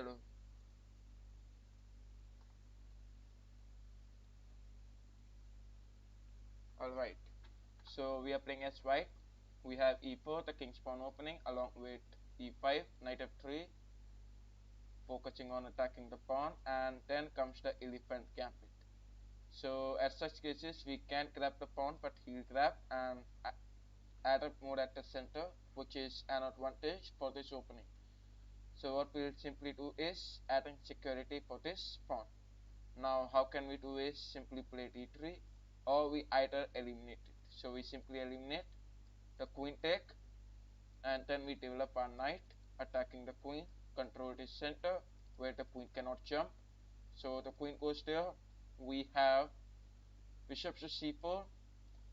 Hello. Alright. So we are playing as white. We have e4, the king's pawn opening, along with e5, knight f3, focusing on attacking the pawn, and then comes the elephant gambit. So at such cases, we can grab the pawn, but he'll grab and add up more at the center, which is an advantage for this opening. So what we'll simply do is adding security for this pawn. Now how can we do is simply play d3, or we either eliminate it. So we simply eliminate the queen take, and then we develop our knight attacking the queen, control this center where the queen cannot jump. So the queen goes there. We have bishop to c4.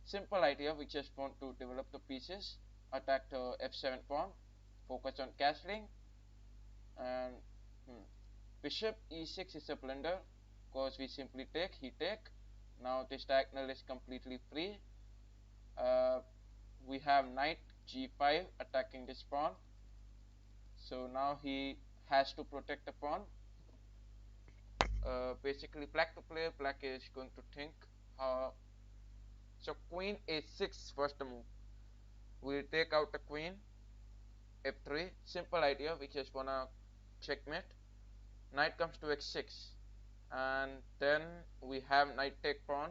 Simple idea, we just want to develop the pieces, attack the f7 pawn, focus on castling, and bishop e6 is a blunder because we simply take, he take. Now this diagonal is completely free. We have knight g5 attacking this pawn. So now he has to protect the pawn. Basically black to play, black is going to think so queen a6 was the move. We'll take out the queen, f3, simple idea, we just wanna checkmate. Knight comes to x6, and then we have knight take pawn,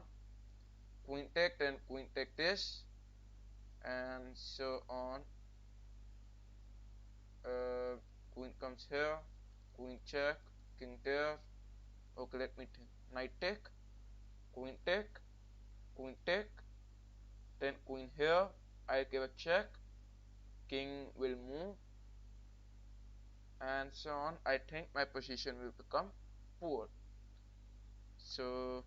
queen take, then queen take this, and so on. Queen comes here, queen check, king there. Okay, let me think. Knight take, queen take, queen take, then queen here. I give a check, king will move, and so on. I think my position will become poor. So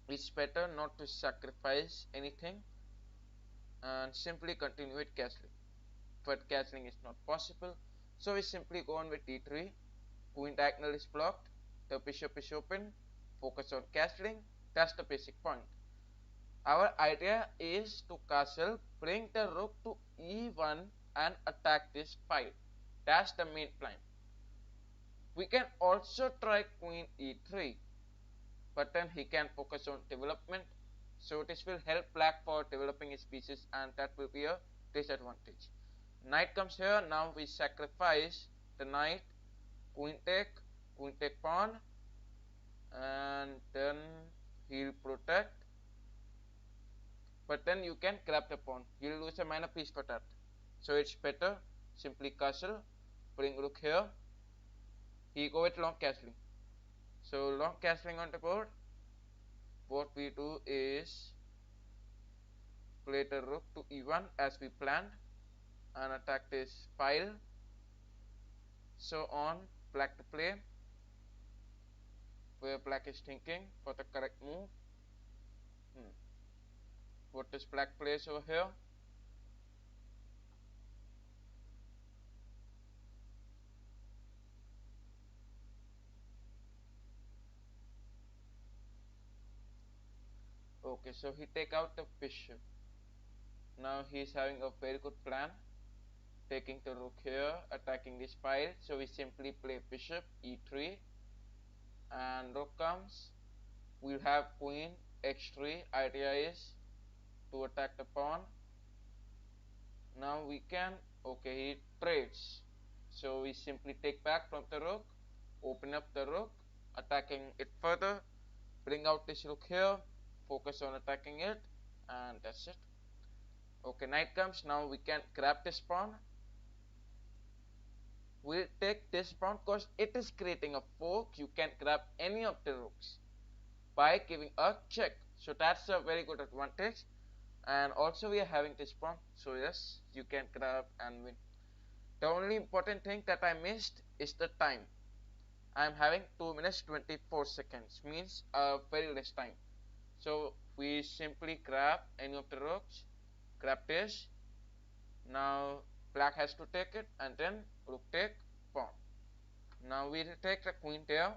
it's better not to sacrifice anything and simply continue with castling. But castling is not possible, so we simply go on with d3. Queen diagonal is blocked, the bishop is open, focus on castling. That's the basic point. Our idea is to castle, bring the rook to e1 and attack this file. That's the main plan. We can also try queen e3, but then he can focus on development. So this will help black for developing his pieces, and that will be a disadvantage. Knight comes here. Now we sacrifice the knight, queen take pawn, and then he'll protect. But then you can grab the pawn. You'll lose a minor piece for that. So it's better simply castle, bring rook here. He go with long castling. So long castling on the board. What we do is play the rook to e1 as we planned and attack this file. So on, black to play, where black is thinking for the correct move. What does black plays over here? Okay, so he take out the bishop. Now he is having a very good plan, taking the rook here, attacking this file. So we simply play bishop e3, and rook comes. We'll have queen x3. Idea is to attack the pawn. Now we can, okay, he trades. So we simply take back from the rook, open up the rook, attacking it further, bring out this rook here, focus on attacking it, and that's it. Okay, knight comes. Now we can grab this pawn. We'll take this pawn because it is creating a fork. You can grab any of the rooks by giving a check. So that's a very good advantage. And also we are having this pawn. So yes, you can grab and win. The only important thing that I missed is the time. I am having 2 minutes 24 seconds, means very less time. So we simply grab any of the rooks, grab this. Now black has to take it, and then rook take pawn. Now we take the queen there,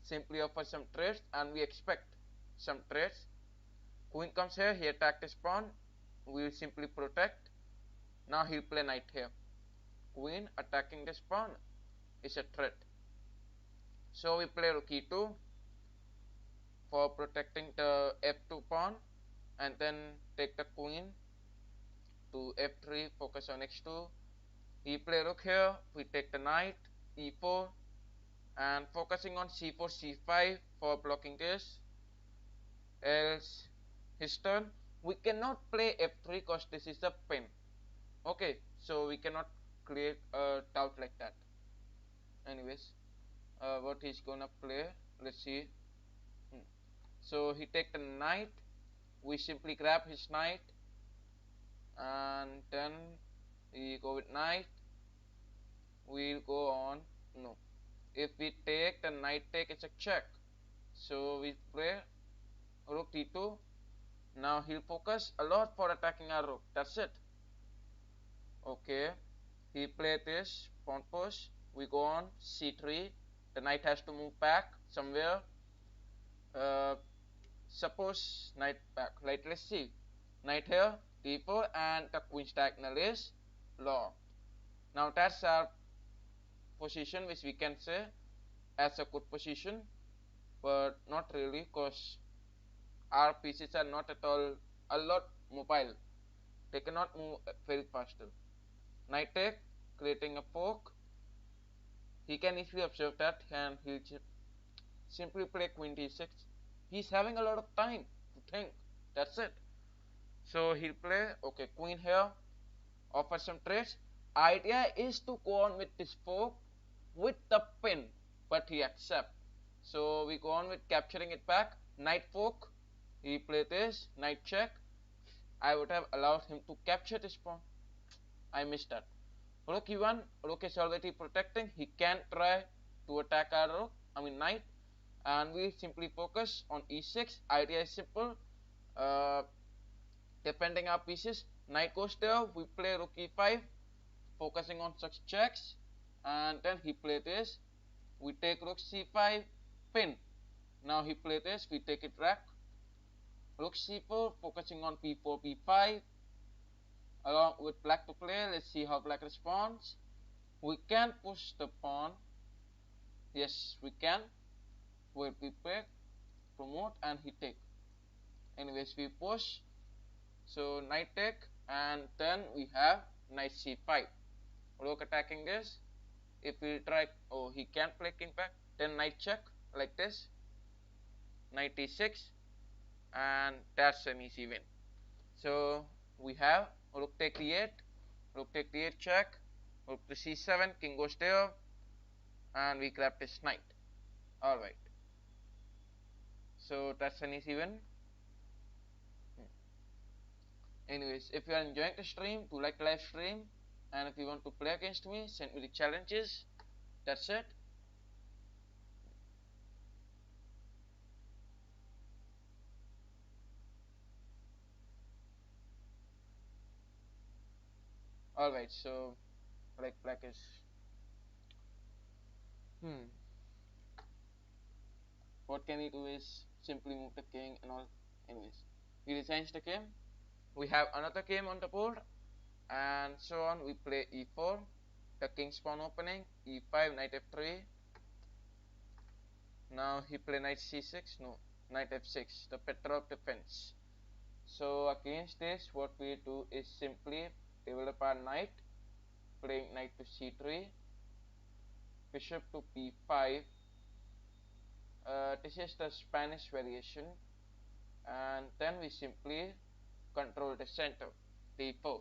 simply offer some trades, and we expect some trades. Queen comes here, he attacked this pawn, we will simply protect. Now he'll play knight here. Queen attacking this pawn is a threat. So we play rook e2 for protecting the f2 pawn, and then take the queen to f3, focus on x2. He play rook here, we take the knight, e4, and focusing on c4, c5 for blocking this. Else his turn. We cannot play f3 because this is a pin. Okay, so we cannot create a doubt like that. Anyways, what he's gonna play, let's see. So he take the knight, we simply grab his knight, and then we go with knight, we'll go on. No, if we take the knight take, it's a check, so we play rook d2. Now he'll focus a lot for attacking our rook, that's it. Okay, he played this pawn push, we go on c3, the knight has to move back somewhere. Suppose knight back, like let's see, knight here, d4, and the queen's diagonal is locked. Now that's our position, which we can say as a good position, but not really, because our pieces are not at all a lot mobile. They cannot move very faster. Knight take, creating a fork. He can easily observe that, and he'll simply play queen d6. He's having a lot of time to think. That's it. So he'll play, okay, queen here, offer some trades. Idea is to go on with this fork with the pin, but he accepts. So we go on with capturing it back. Knight fork, he play this, knight check. I would have allowed him to capture this pawn. I missed that. Rook e1, rook is already protecting. He can try to attack our rook, knight, and we simply focus on e6. Idea is simple. Defending our pieces. Knight goes there, we play rook e5, focusing on such checks, and then he play this, we take rook c5, pin. Now he play this, we take it back, rook c4, focusing on b4, b5, along with black to play. Let's see how black responds. We can push the pawn, yes we can, where we pick, promote, and he take. Anyways, we push, so knight take, and then we have knight c5. Rook attacking this. If we try, oh, he can't play king back, then knight check like this, knight e6, and that's an easy win. So we have rook take d8, rook take d8 check, rook to c7, king goes there, and we grab this knight. Alright, so that's an easy win. Anyways, if you are enjoying the stream, do like the live stream, and if you want to play against me, send me the challenges. That's it. Alright, so like black is what can he do is simply move the king and all. Anyways, we resigns the game. We have another game on the board, and so on. We play e4, the king's pawn opening, e5, knight f3. Now he play knight c6, no, knight f6, the Petrov defense. So against this, what we do is simply develop our knight, playing knight to c3, bishop to b5. This is the Spanish variation, and then we simply control the center, d4.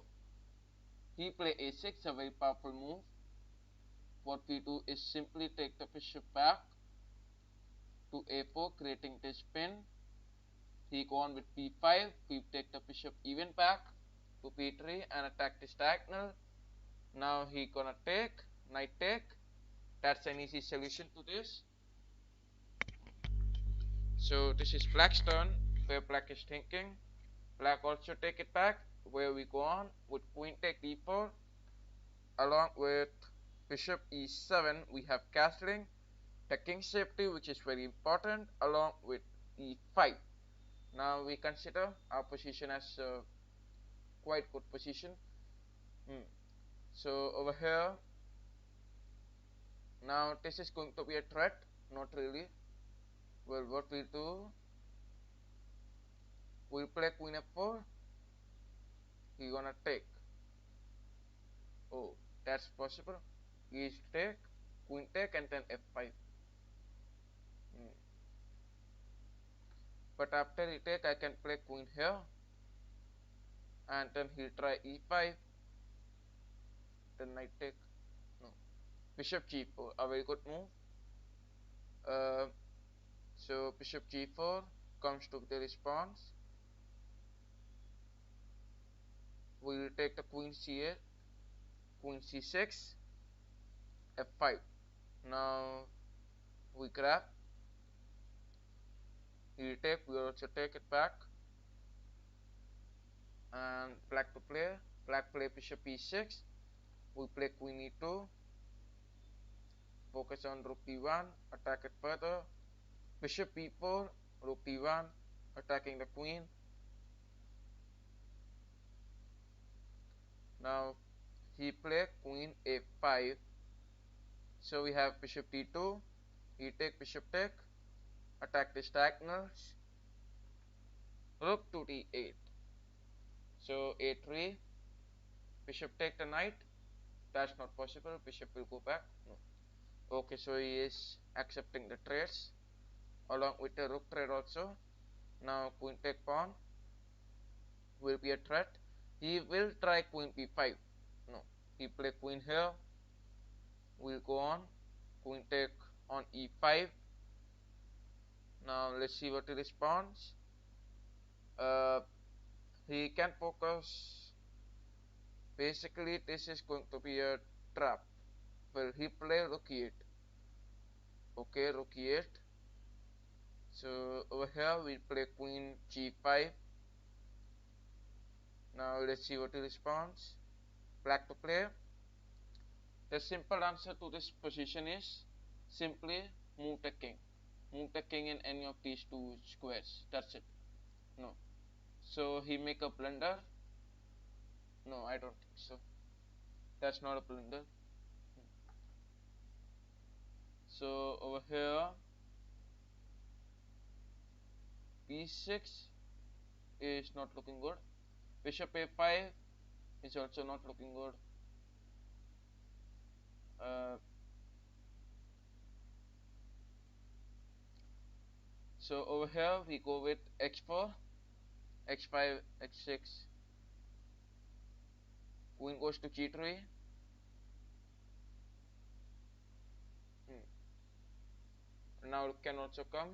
He play a6, a very powerful move. What we do is simply take the bishop back to a4, creating this pin. He go on with b5, we take the bishop even back to b3 and attack this diagonal. Now he gonna take, knight take. That's an easy solution to this. So this is black's turn, where black is thinking. Black also take it back, where we go on with queen take d4. Along with bishop e7, we have castling, the king safety, which is very important, along with e5. Now we consider our position as a quite good position. So over here, now this is going to be a threat. Not really. Well, what we do, we play queen f4, he gonna take. Oh, that's possible. He is take, queen take, and then f5. Hmm. But after he take, I can play queen here, and then he'll try e5, then knight take. No. Bishop g4, a very good move. Uh, so bishop g4 comes to the response. We will take the queen c8, queen c6, f5. Now we grab, he take, we also take it back, and black to play. Black play bishop e6, we play queen e2, focus on rook d1, attack it further, bishop e4, rook d1, attacking the queen. Now he play queen a5, so we have bishop d2, he take bishop take, attack the diagonals, rook to d8, so a3, bishop take the knight, that's not possible, bishop will go back, no. Okay, so he is accepting the trades along with the rook trade also. Now queen take pawn will be a threat. He will try queen b5, no, he play queen here, we'll go on, queen take on e5. Now let's see what he responds. He can focus, basically this is going to be a trap. Well, he play rook e8, okay, rook e8. So over here we play queen g5. Now let's see what he responds. Black to play. The simple answer to this position is simply move the king. Move the king in any of these two squares. That's it. No. So he make a blunder? No, I don't think so. That's not a blunder. So over here b6 is not looking good. Bishop a5 is also not looking good. So over here we go with x4, x5, x6, queen goes to g3. Now rook can also come.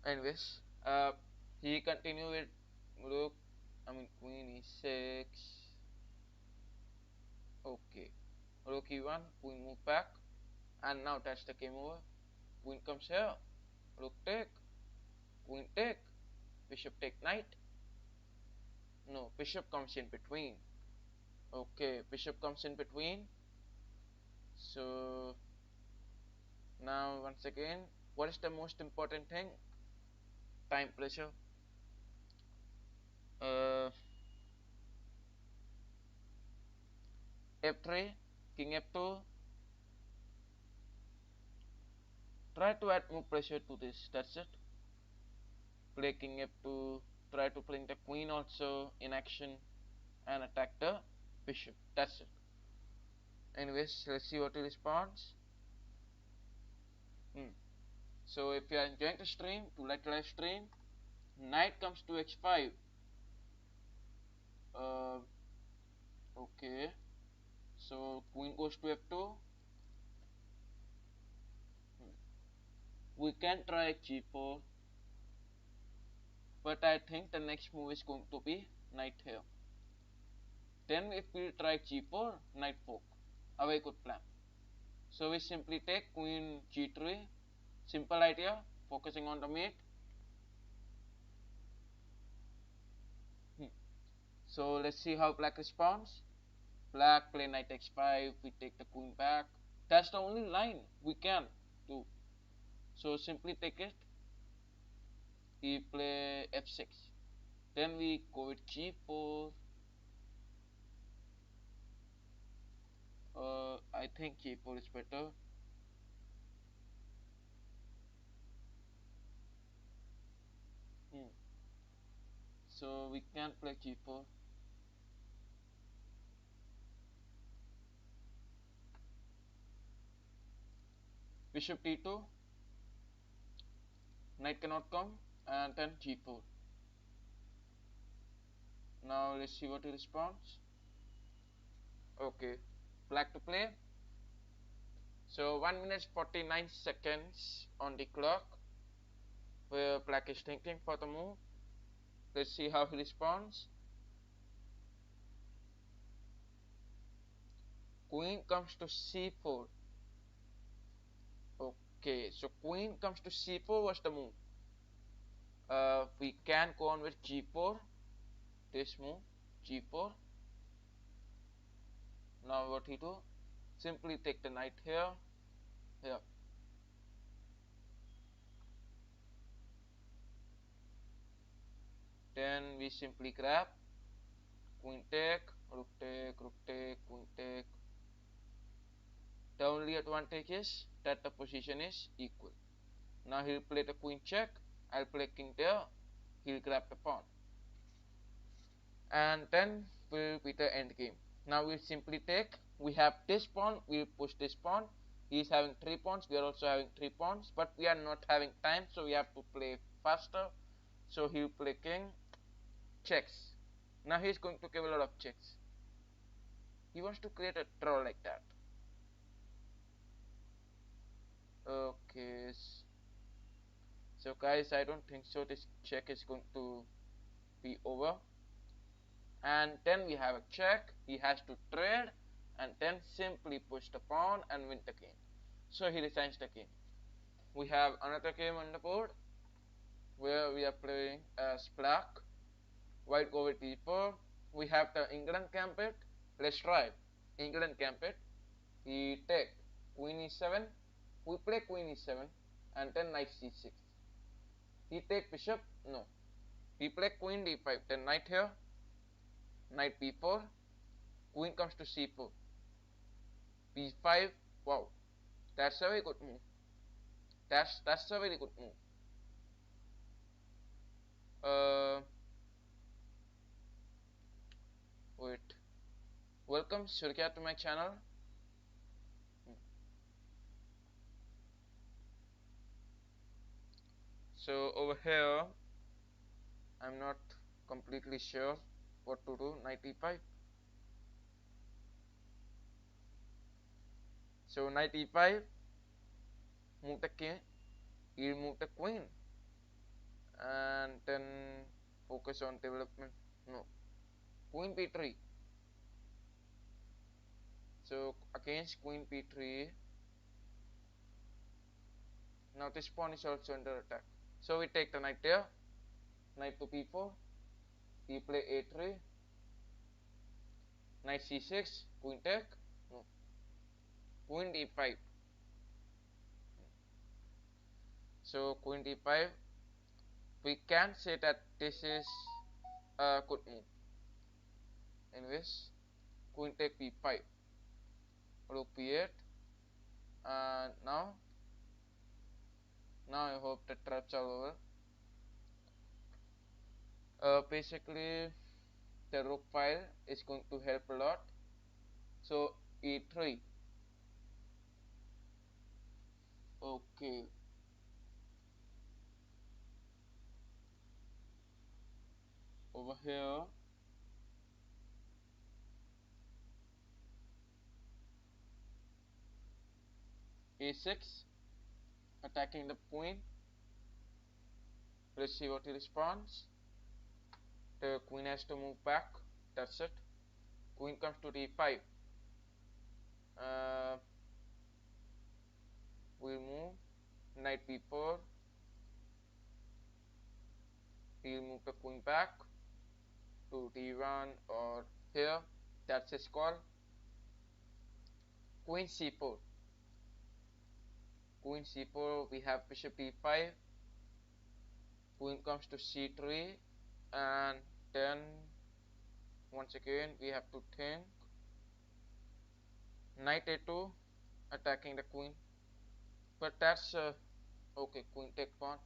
Anyways, he continue with rook, queen e6. Okay, rook e1, queen move back, and now that's the game over. Queen comes here, rook take, queen take, bishop take knight. No, bishop comes in between. Okay, bishop comes in between. So now once again, what is the most important thing? Time pressure. F3, king f2. Try to add more pressure to this. That's it. Play king f2. Try to bring the queen also in action and attack the bishop. That's it. Anyways, let's see what he responds. So if you are enjoying the stream, to like live stream, knight comes to h5. Okay. So queen goes to f2. We can try g4, but I think the next move is going to be knight here. Then if we try g4, knight fork. A very good plan. So we simply take queen g3. Simple idea, focusing on the mate. So let's see how black responds. Black play knight x5, we take the queen back. That's the only line we can do. So simply take it. He play f6. Then we go with g4. I think g4 is better. So we can play g4. Bishop d2, knight cannot come, and then g4. Now let's see what he responds. Okay, black to play. So 1 minute 49 seconds on the clock, where black is thinking for the move. Let's see how he responds. Queen comes to c4. Okay, so queen comes to c4 was the move. We can go on with g4. This move, g4. Now what he do? Simply take the knight here. Then we simply grab queen take, rook take, rook take, queen take. The only advantage is that the position is equal. Now he'll play the queen check, I'll play king there, he'll grab the pawn. And then will be the end game. Now we'll simply take, we have this pawn, we'll push this pawn. He's having 3 pawns, we are also having 3 pawns, but we are not having time, so we have to play faster. So he'll play king, checks. Now he's going to give a lot of checks. He wants to create a draw like that. Okay, so guys, I don't think so this check is going to be over. And then we have a check, he has to trade, and then simply push the pawn and win the game. So he resigns the game. We have another game on the board, where we are playing as black. White go with d4. We have the England gambit. Let's try England gambit. He take queen e7. We play queen e7 and then knight c6. He take bishop. No. He play queen d5. Then knight here. Knight b4. Queen comes to c4. b5. Wow. That's a very good move. That's a very good move. Wait. Welcome Surya to my channel. So over here, I'm not completely sure what to do. Knight e5. So knight e5, move the king, he'll move the queen, and then focus on development. No, queen b3. So against queen b3, now this pawn is also under attack. So we take the knight there, knight to b4, he play a3, knight c6, queen take, no, queen d5. So queen d5, we can say that this is a good move. Anyways, queen take b5, rook b8, and now I hope the traps are over. Basically, the rook file is going to help a lot. So e3. Okay. Over here, a6, attacking the queen. Let's see what he responds. The queen has to move back. That's it. Queen comes to d5. We'll move. Knight b4. He'll move the queen back to d1 or here. That's his call. Queen c4. Queen c4. We have bishop d5. Queen comes to c3, and then once again we have to think. Knight a2, attacking the queen, but that's okay. Queen take pawn.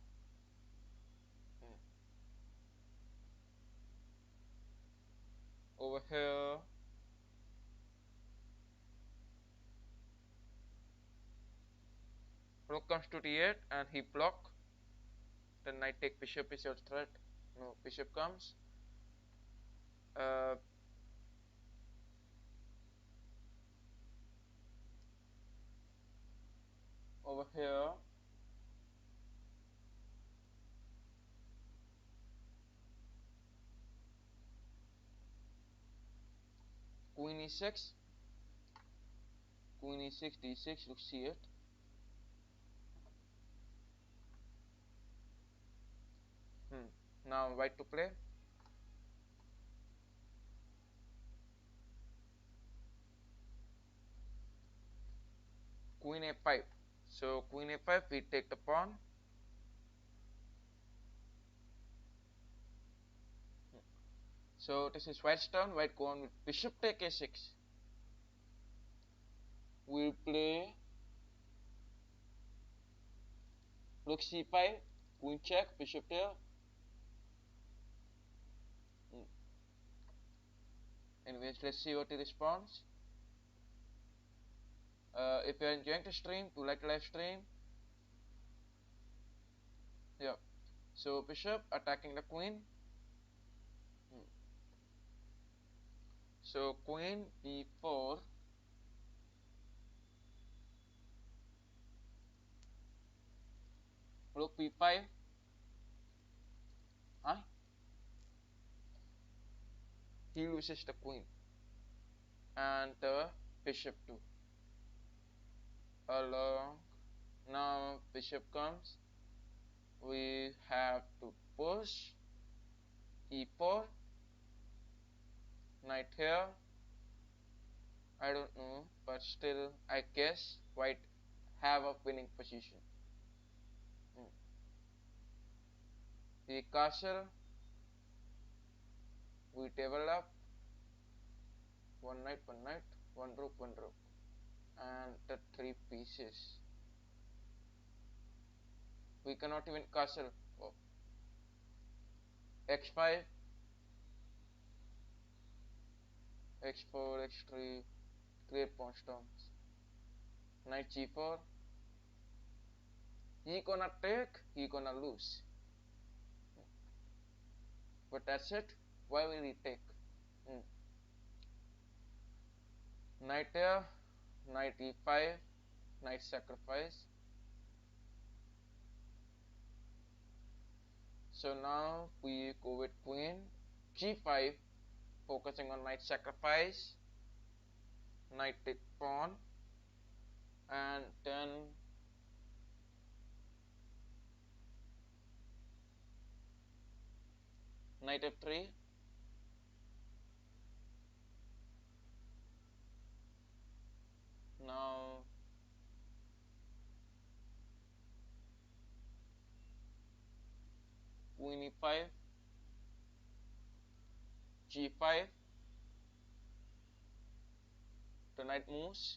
over here. Rook comes to d8 and he block. Then knight take bishop is your threat. No, bishop comes. Over here. Queen e6. Queen e6, d6, you see it. Now white to play. Queen a5. So queen a5, we take the pawn. So this is white's turn. White go on with bishop take a6. We play rook c5, queen check, bishop there. Anyways, let's see what he responds. If you're enjoying the stream, do like the live stream. Yeah. So bishop attacking the queen. So queen d4. Rook b5. Huh? He loses the queen. And the bishop too. Along. Now bishop comes. We have to push. e4. Knight here. I don't know, but still I guess white have a winning position. We castle. We table up. One knight, one rook, and the three pieces. We cannot even castle. Oh. x5, x4, x3, create pawn storms. Knight g4. He gonna take, he gonna lose. But that's it. Why will he take? Knight here, knight e5, knight sacrifice. So now we go with queen g5, focusing on knight sacrifice, knight take pawn, and then knight f3. Now queen e5, g5, the knight moves.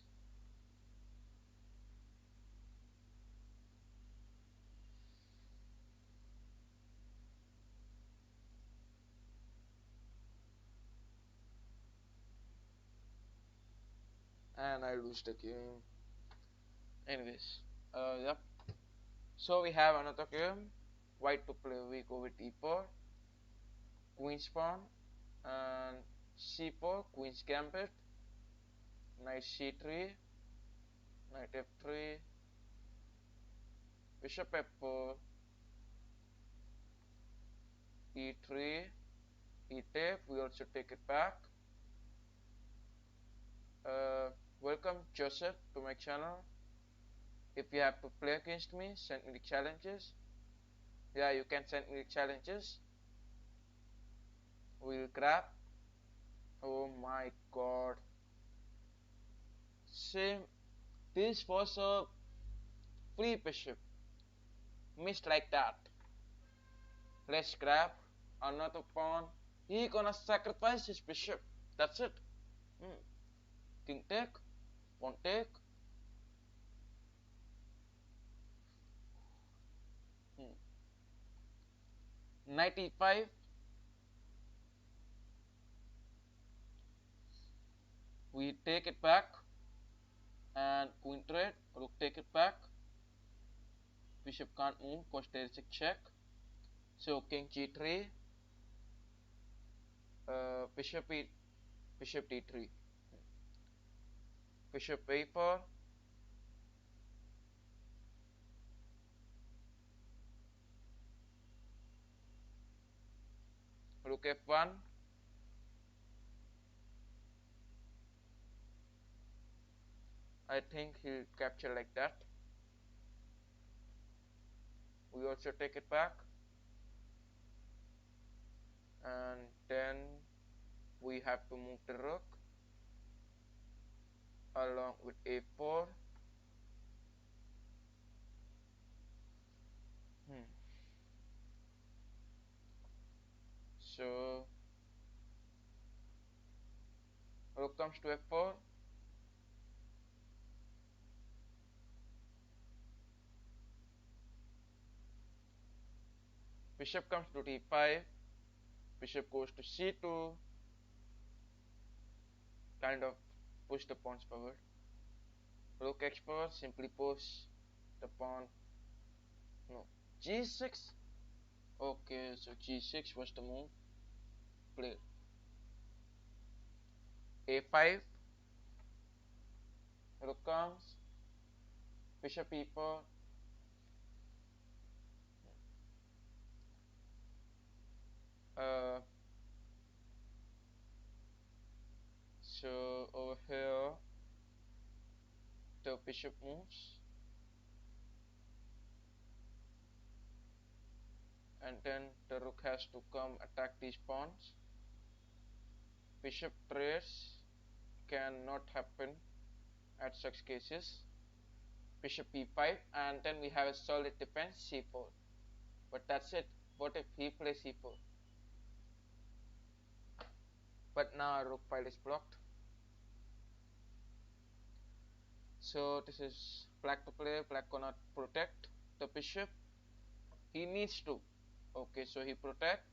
And I lose the game. Anyways, yep. So we have another game. White to play, we go with e4, queen's pawn, and c4, queen's gambit, knight c3, knight f3, bishop f4, e3, e take. We also take it back. Welcome Joseph to my channel. If you have to play against me, send me the challenges. Yeah, you can send me the challenges. We'll grab. Oh my god. Same. This was a free bishop. Missed like that. Let's grab another pawn. He gonna sacrifice his bishop. That's it. King take. Pawn take. Knight e5. we take it back and queen trade, rook take it back, bishop can't move because there is a check, so king g3, bishop d3, bishop a4, rook f1, I think he'll capture like that. We also take it back, and then we have to move the rook along with a4. So rook comes to f4, bishop comes to d5, bishop goes to c2, kind of push the pawns forward. Rook x4, simply push the pawn, no, g6. Okay, so g6 was the move played. a5, rook comes, bishop e4, so over here the bishop moves, and then the rook has to come attack these pawns. Bishop trades cannot happen at such cases. Bishop e5, and then we have a solid defense c4, but that's it. What if he plays c4? But now our rook file is blocked. So this is black to play. Black cannot protect the bishop. He needs to. Okay, so he protect,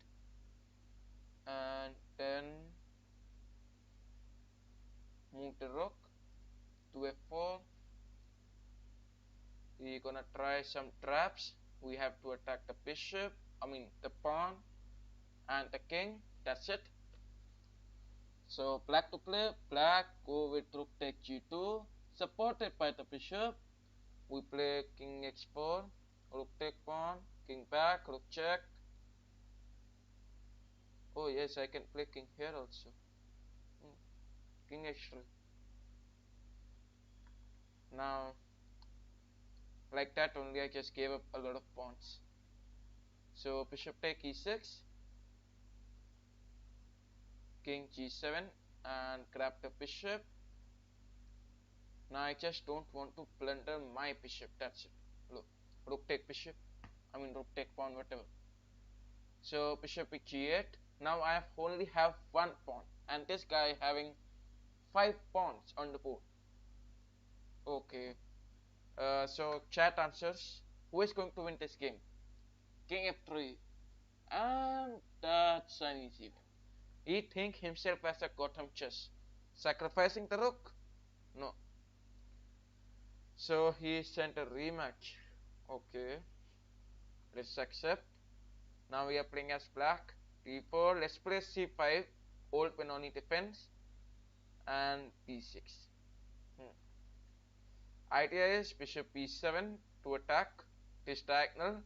and then move the rook to f4. We're gonna try some traps. We have to attack the bishop, the pawn and the king. That's it. So black to play. Black go with rook take g2, supported by the bishop. We play king x4, rook take pawn, king back, rook check. Oh yes, I can play king here also. King h3. Now, like that only, I just gave up a lot of pawns. So bishop take e6, king g7, and grab the bishop. Now I just don't want to plunder my bishop. That's it. Look, rook take bishop. Rook take pawn, whatever. So bishop with g8. Now I only have one pawn, and this guy having 5 pawns on the board. Okay. So chat answers. Who is going to win this game? King f3. And that's an easy one. He think himself as a Gotham chess. Sacrificing the rook? No. So he sent a rematch. Okay. Let's accept. Now we are playing as black. d4. Let's play c5. Old Benoni defense. And d6. Idea is bishop b7 to attack this diagonal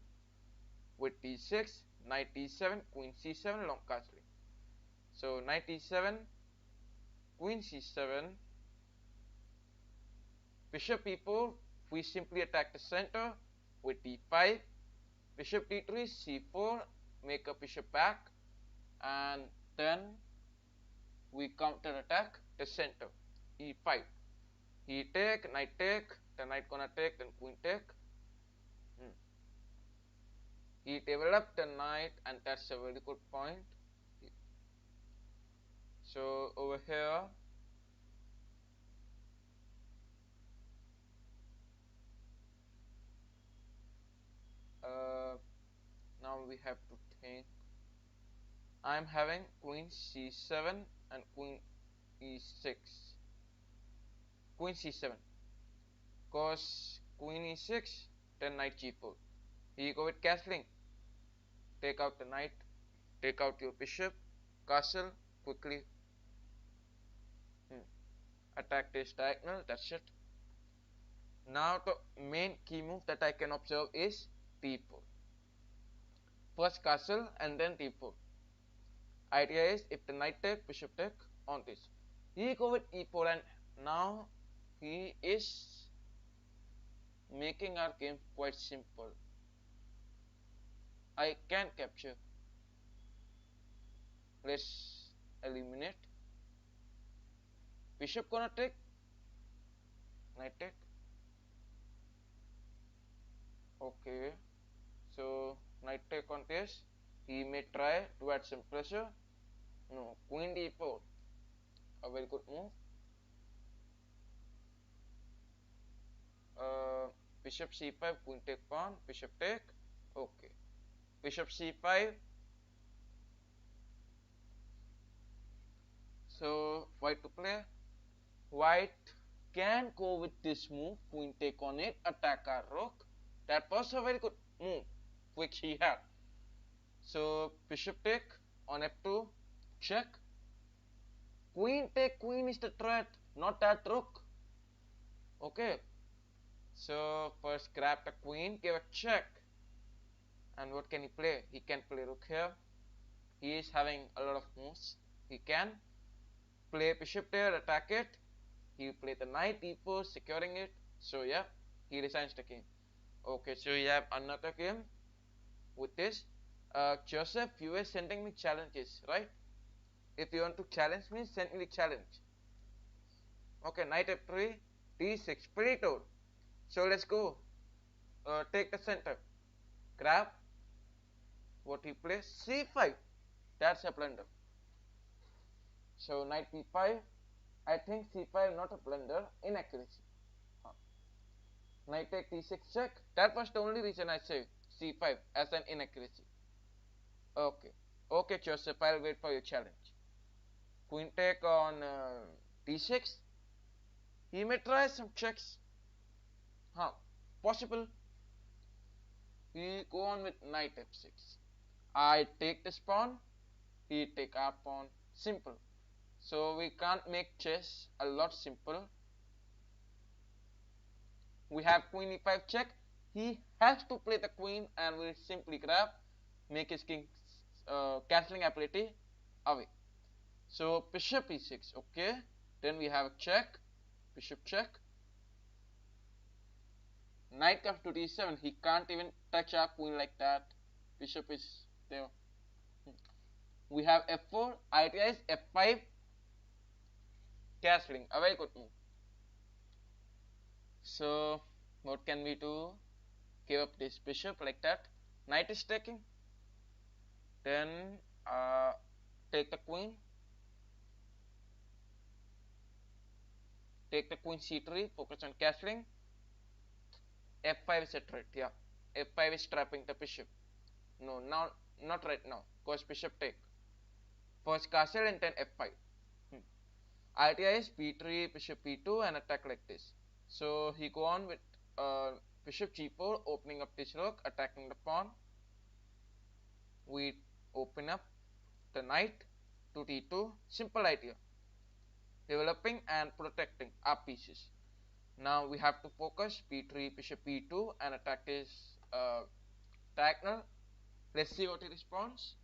with d6, knight d7, queen c7, long castling. So knight d7, queen c7, bishop e4, we simply attack the center with d5, bishop d3, c4, make a bishop back, and then we counter attack the center, e5. He take, knight take, the knight gonna take, then queen take. He developed the knight, and that's a very good point. So over here, now we have to think. I'm having queen c7 and queen e6. queen c7, cause queen e6, then knight g4. Here you go with castling. Take out the knight, take out your bishop, castle, quickly attack this diagonal, that's it. Now the main key move that I can observe is d4. First castle and then d4. Idea is if the knight take, bishop take on this. He go with e4 and now he is making our game quite simple. I can capture. Let's eliminate. Bishop gonna take, knight take. Okay, so knight take on this. He may try to add some pressure. No, queen d4, a very good move. Bishop c5, queen take pawn, bishop take. Okay, bishop c5. So white to play. White can go with this move, queen take on it, attack our rook. That was a very good move which he had. So bishop take on f2, check. Queen take, queen is the threat, not that rook. Okay, so first grab the queen, give a check. And what can he play? He can play rook here. He is having a lot of moves. He can play bishop there, attack it. He will play the knight e4, securing it. So yeah, he resigns the game. Okay, so we have another game with this. Joseph, you were sending me challenges, right? If you want to challenge me, send me the challenge. Okay, knight f3, d6, pretty told. So let's go. Take the center. Grab. What he plays? c5. That's a blunder. So knight b5. I think c5 not a blunder, inaccuracy. Knight take d6 check. That was the only reason I say c5 as an inaccuracy. Okay. Okay, Joseph, I'll wait for your challenge. Queen take on d6. He may try some checks. Possible. We go on with knight f6. I take this pawn. He take our pawn. Simple. So we can't make chess a lot simple. We have queen e5 check. He has to play the queen and will simply grab, make his king's castling ability away. So bishop e6, okay. Then we have a check, bishop check. Knight comes to d7. He can't even touch our queen like that. Bishop is there. We have f4. Idea is f5. Castling, a very good move. So what can we do? Give up this bishop like that. Knight is taking. Then take the queen. Take the queen c3. Focus on castling. f5 is a threat. Yeah, f5 is trapping the bishop. No, now not right now. Cause bishop take. First castle and then f5. Idea is b3, bishop b2 and attack like this. So he go on with bishop g4, opening up this rook, attacking the pawn. We open up the knight to d2. Simple idea. Developing and protecting our pieces. Now we have to focus b3, bishop b2 and attack this diagonal. Let's see what he responds.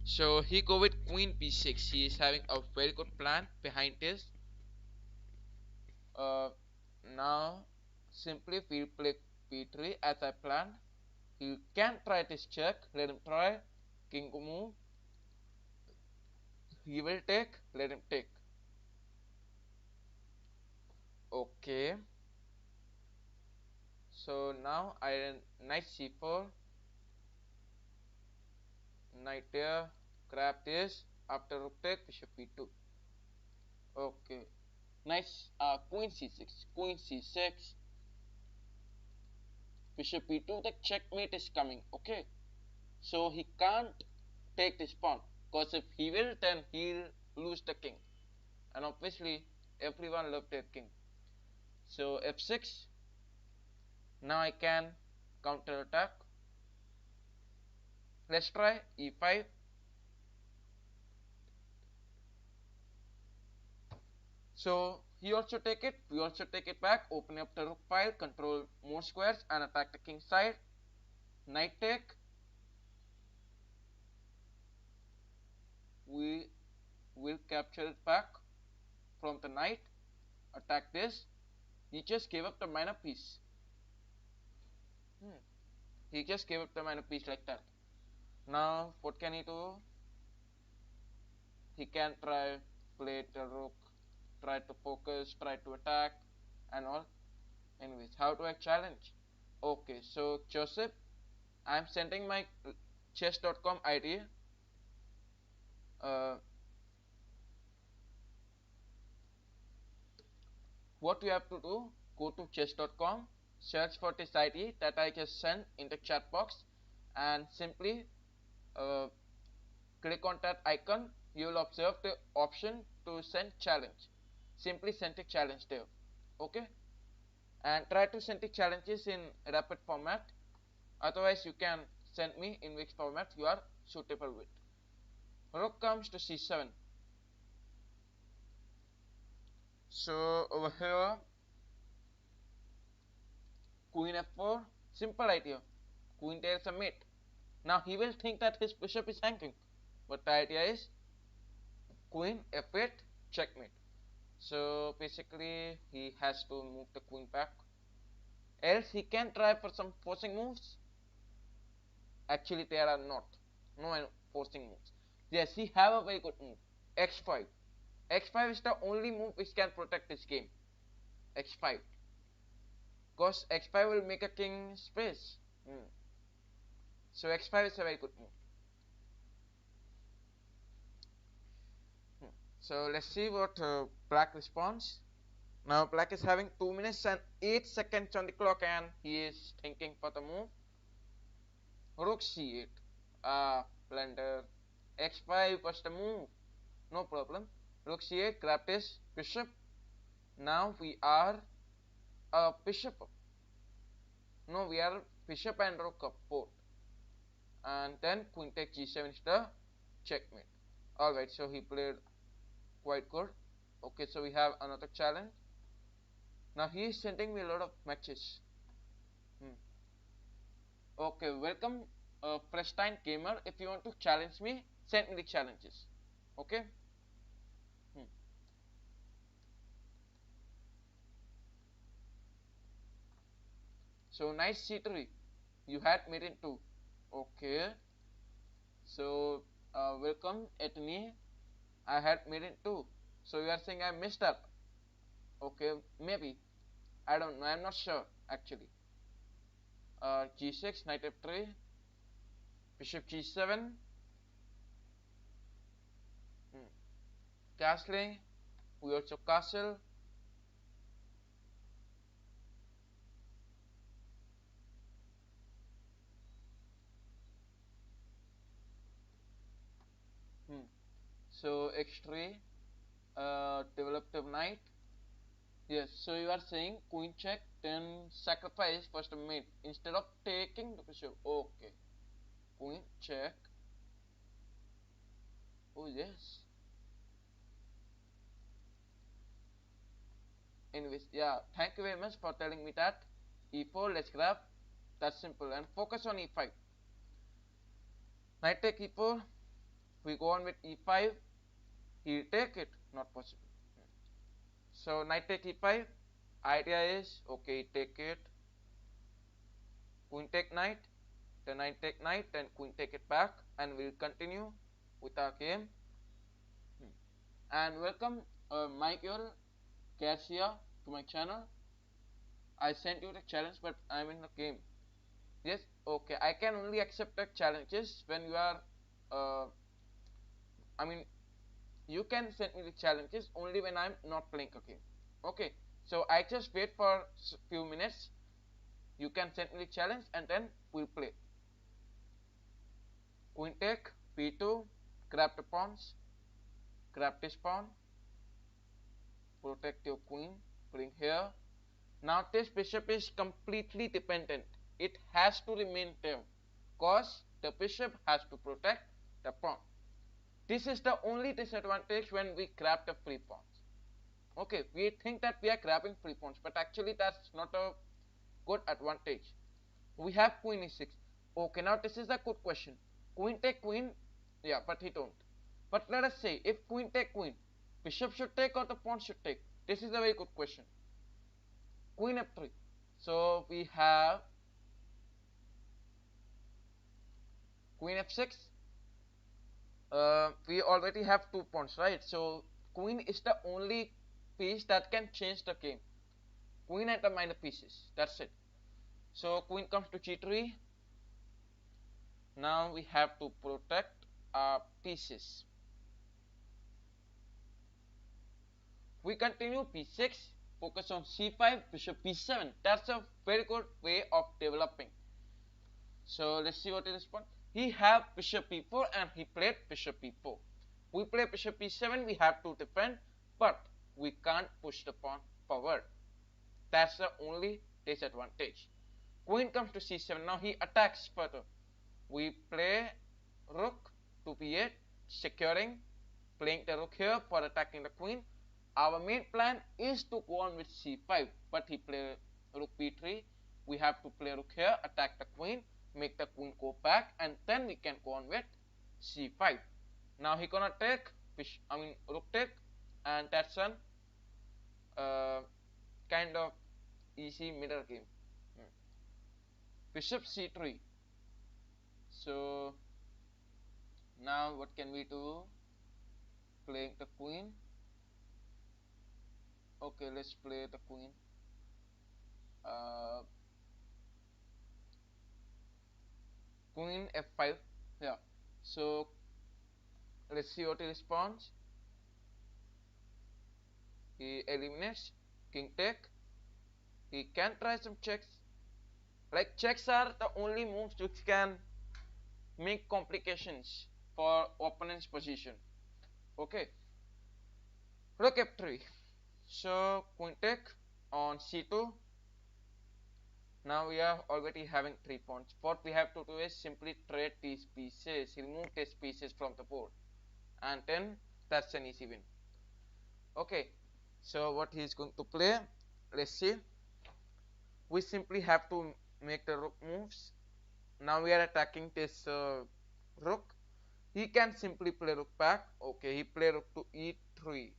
So he go with queen b6. He is having a very good plan behind this. Now simply we'll play b3 as I planned. He can try this check. Let him try. King move. He will take. Let him take. Okay. So now knight c4. Knight there. Grab this. After rook take, bishop b2. Okay. Nice. Queen c6. Queen c6. Bishop b2. The checkmate is coming. Okay. So he can't take this pawn. Because if he will, then he'll lose the king. And obviously, Everyone loved their king. So f6. Now I can counter attack. Let's try e5. So he also take it, we also take it back, open up the rook file, control more squares and attack the king side. Knight take. We will capture it back from the knight. Attack this. He just gave up the minor piece. He just gave up the minor piece like that. Now what can he do? He can try play the rook, try to focus, try to attack and all. Anyways, how do I challenge? Okay, so Joseph, I'm sending my chess.com ID. What you have to do, go to chess.com, search for this ID that I just sent in the chat box, and simply click on that icon. You will observe the option to send challenge. Simply send a challenge there. Okay, and try to send the challenges in rapid format. Otherwise you can send me in which format you are suitable with. Rook comes to c7. So over here, queen f4, simple idea. Queen takes a mate. Now he will think that his bishop is hanging, but the idea is queen f8, checkmate. So basically he has to move the queen back. Else he can try for some forcing moves. Actually there are no forcing moves. Yes, he have a very good move. x5. x5 is the only move which can protect this game. x5. Because x5 will make a king space. So x5 is a very good move. So let's see what black responds. Now black is having 2 minutes and 8 seconds on the clock and he is thinking for the move. Rook c8. Blunder. x5 was the move. No problem. Rook c8, grab this bishop. Now we are bishop. No, we are bishop and rook up both. And then queen takes g7 is the checkmate. Alright, so he played quite good. Okay, so we have another challenge. Now he is sending me a lot of matches. Okay, welcome fresh time gamer. If you want to challenge me, send me the challenges. Okay. So knight c3, you had made in 2. Okay. So welcome Ethne, I had made in 2. So you are saying I messed up. Okay, maybe. I don't know, I'm not sure actually. g6, knight f3, bishop g7, castling, we also castle. So x3, develop the knight. Yes, so you are saying queen check, then sacrifice first mate instead of taking the bishop. Okay, queen check. Oh yes. Anyways, yeah, thank you very much for telling me that. e4, let's grab. That's simple and focus on e5. Knight take e4. We go on with e5. He take it, not possible. So knight take e5. Idea is okay, take it. Queen take knight. Then knight take knight. Then queen take it back, and we'll continue with our game. And welcome Michael Garcia to my channel. I sent you the challenge, but I'm in the game. Yes, okay. I can only accept the challenges when you are. I mean, you can send me the challenges only when I'm not playing a game. Okay. So I just wait for few minutes. You can send me the challenge and then we'll play. Queen take b2. Grab the pawns. Grab this pawn. protect your queen, bring here. Now this bishop is completely dependent. It has to remain there because the bishop has to protect the pawn. This is the only disadvantage when we grab the free pawns. Okay, we think that we are grabbing free pawns, but actually that's not a good advantage. We have queen e6. Okay, now this is a good question. Queen take queen, yeah, but he don't. But let us say if queen take queen, bishop should take or the pawn should take. This is a very good question. Queen f3. So we have queen f6. We already have 2 pawns, right? So queen is the only piece that can change the game. Queen and the minor pieces. That's it. So queen comes to g3. Now we have to protect our pieces. We continue p6, focus on c5, bishop b7. That's a very good way of developing. So let's see what he responds. He have bishop b4 and he played bishop b4. We play bishop b7, we have to defend, but we can't push the pawn forward. That's the only disadvantage. Queen comes to c7. Now he attacks further. We play rook to b8, securing, playing the rook here for attacking the queen. Our main plan is to go on with c5, but he played rook b3. We have to play rook here, attack the queen, make the queen go back, and then we can go on with c5. Now he gonna take rook take, and that's an kind of easy mirror game. Bishop c3. So now what can we do? Playing the queen. Okay, let's play the queen. Queen f5. Yeah. So let's see what he responds. He eliminates king take. He can try some checks. Like checks are the only moves which can make complications for opponent's position. Okay. Rook f3. So queen take on c2. Now we are already having 3 pawns. What we have to do is simply trade these pieces, remove these pieces from the board, and then that's an easy win. Okay, so what he is going to play, let's see. We simply have to make the rook moves. Now we are attacking this rook. He can simply play rook back. Okay, he play rook to e3.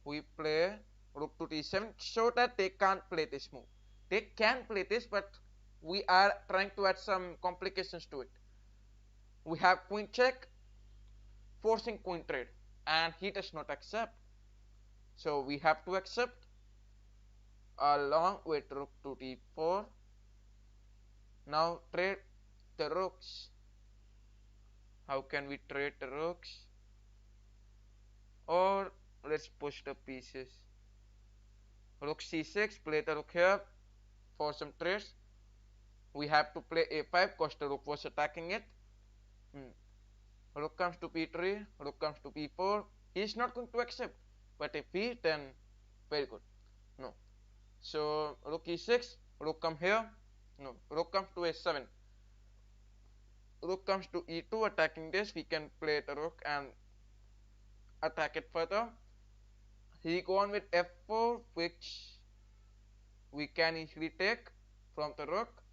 We play rook to d7 so that they can't play this move. They can play this, but we are trying to add some complications to it. We have queen check, forcing queen trade, and he does not accept. So we have to accept along with rook to d4. Now trade the rooks. How can we trade the rooks? Or let's push the pieces. Rook c6, play the rook here for some trades. We have to play a5 because the rook was attacking it. Rook comes to b3, rook comes to b4. He is not going to accept. But if he, then very good. No. So rook e6, rook come here. No, rook comes to a7. Rook comes to e2, attacking this. We can play the rook and attack it further. He go on with f4, which we can easily take from the rook.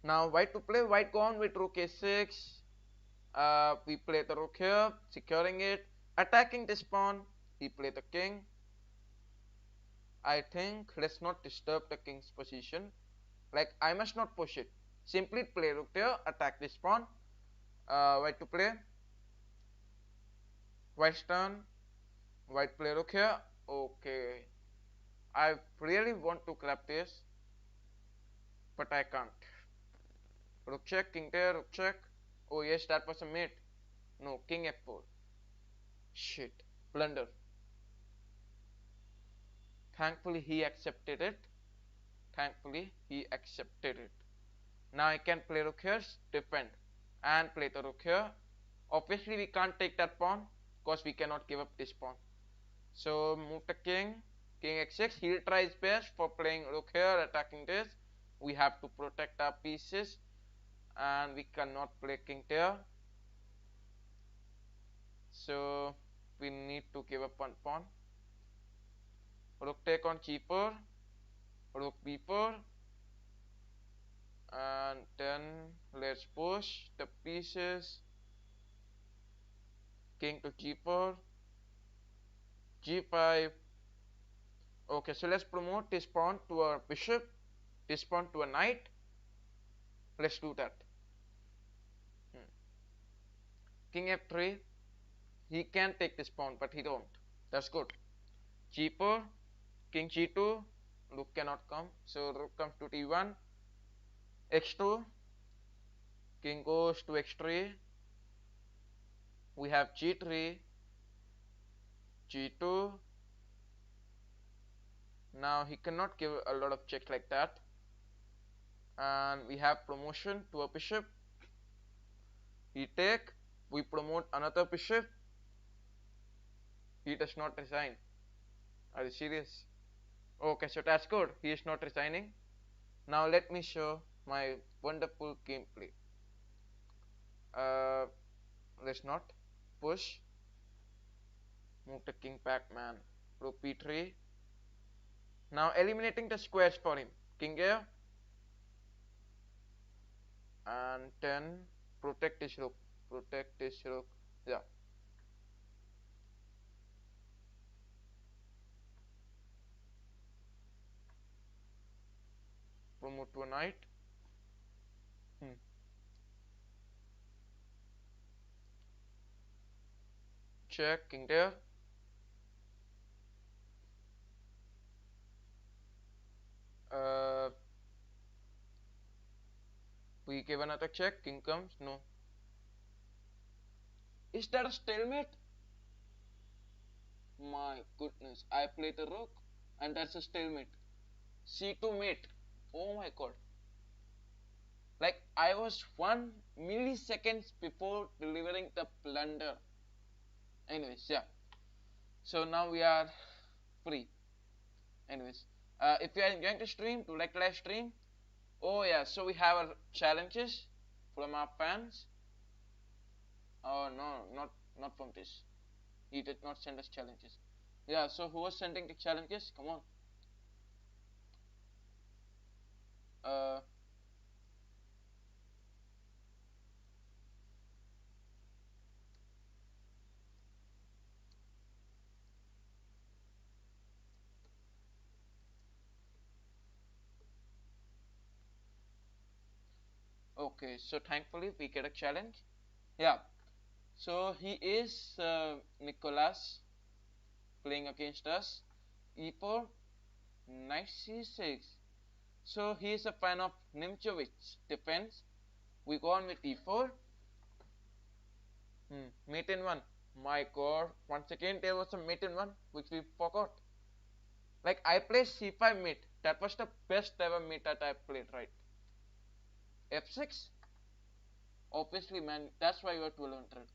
Now white to play, white go on with rook a6. We play the rook here, securing it, attacking this pawn. He play the king. I think let's not disturb the king's position. Like I must not push it. Simply play rook here, attack this pawn. White to play. White's turn. White play rook here. Okay. I really want to grab this, but I can't. Rook check, king there, rook check. Oh yes, that was a mate. No, king f4. Shit, blunder. Thankfully he accepted it. Thankfully he accepted it. Now I can play rook here, defend, and play the rook here. Obviously we can't take that pawn because we cannot give up this pawn. So move the king, king x6. He'll try his best for playing rook here, attacking this. We have to protect our pieces, and we cannot play king there. So we need to give up one pawn. Rook take on g4, rook b4, and then let's push the pieces. King to g4, g5. Okay, so let's promote this pawn to a bishop, this pawn to a knight. Let's do that. King f3. He can take this pawn, but he don't. That's good. g4, king g2. Rook cannot come, so rook comes to d1. x2. King goes to x3. We have g3, g2. Now he cannot give a lot of checks like that. And we have promotion to a bishop. He take. We promote another bishop. He does not resign. Are you serious? Okay, so that's good. He is not resigning. Now let me show my wonderful gameplay. Let's not push. Move the king back, man. Rook b3. Now eliminating the squares for him. King here. And then protect this rook. Protect this rook. Yeah. Promote to a knight. Check. King there. We give another check. King comes. No. Is that a stalemate? My goodness. I played the rook and that's a stalemate. C2 mate. Oh my god. Like I was 1 milliseconds before delivering the blunder. Anyways, yeah. So now we are free. Anyways, if you are enjoying the stream, do like the live stream. Oh yeah, so we have our challenges from our fans. Oh no, not from this. He did not send us challenges. Yeah, so who was sending the challenges? Come on. Uh, okay, so thankfully we get a challenge. Yeah, so he is Nicholas playing against us. E4, knight c6. So he is a fan of Nimzovich defense. We go on with e4. Mate in 1. My god, once again there was a mate in 1 which we forgot. Like I played c5 mate. That was the best ever mate that I played, right? f6. Obviously, man, that's why you are 1200.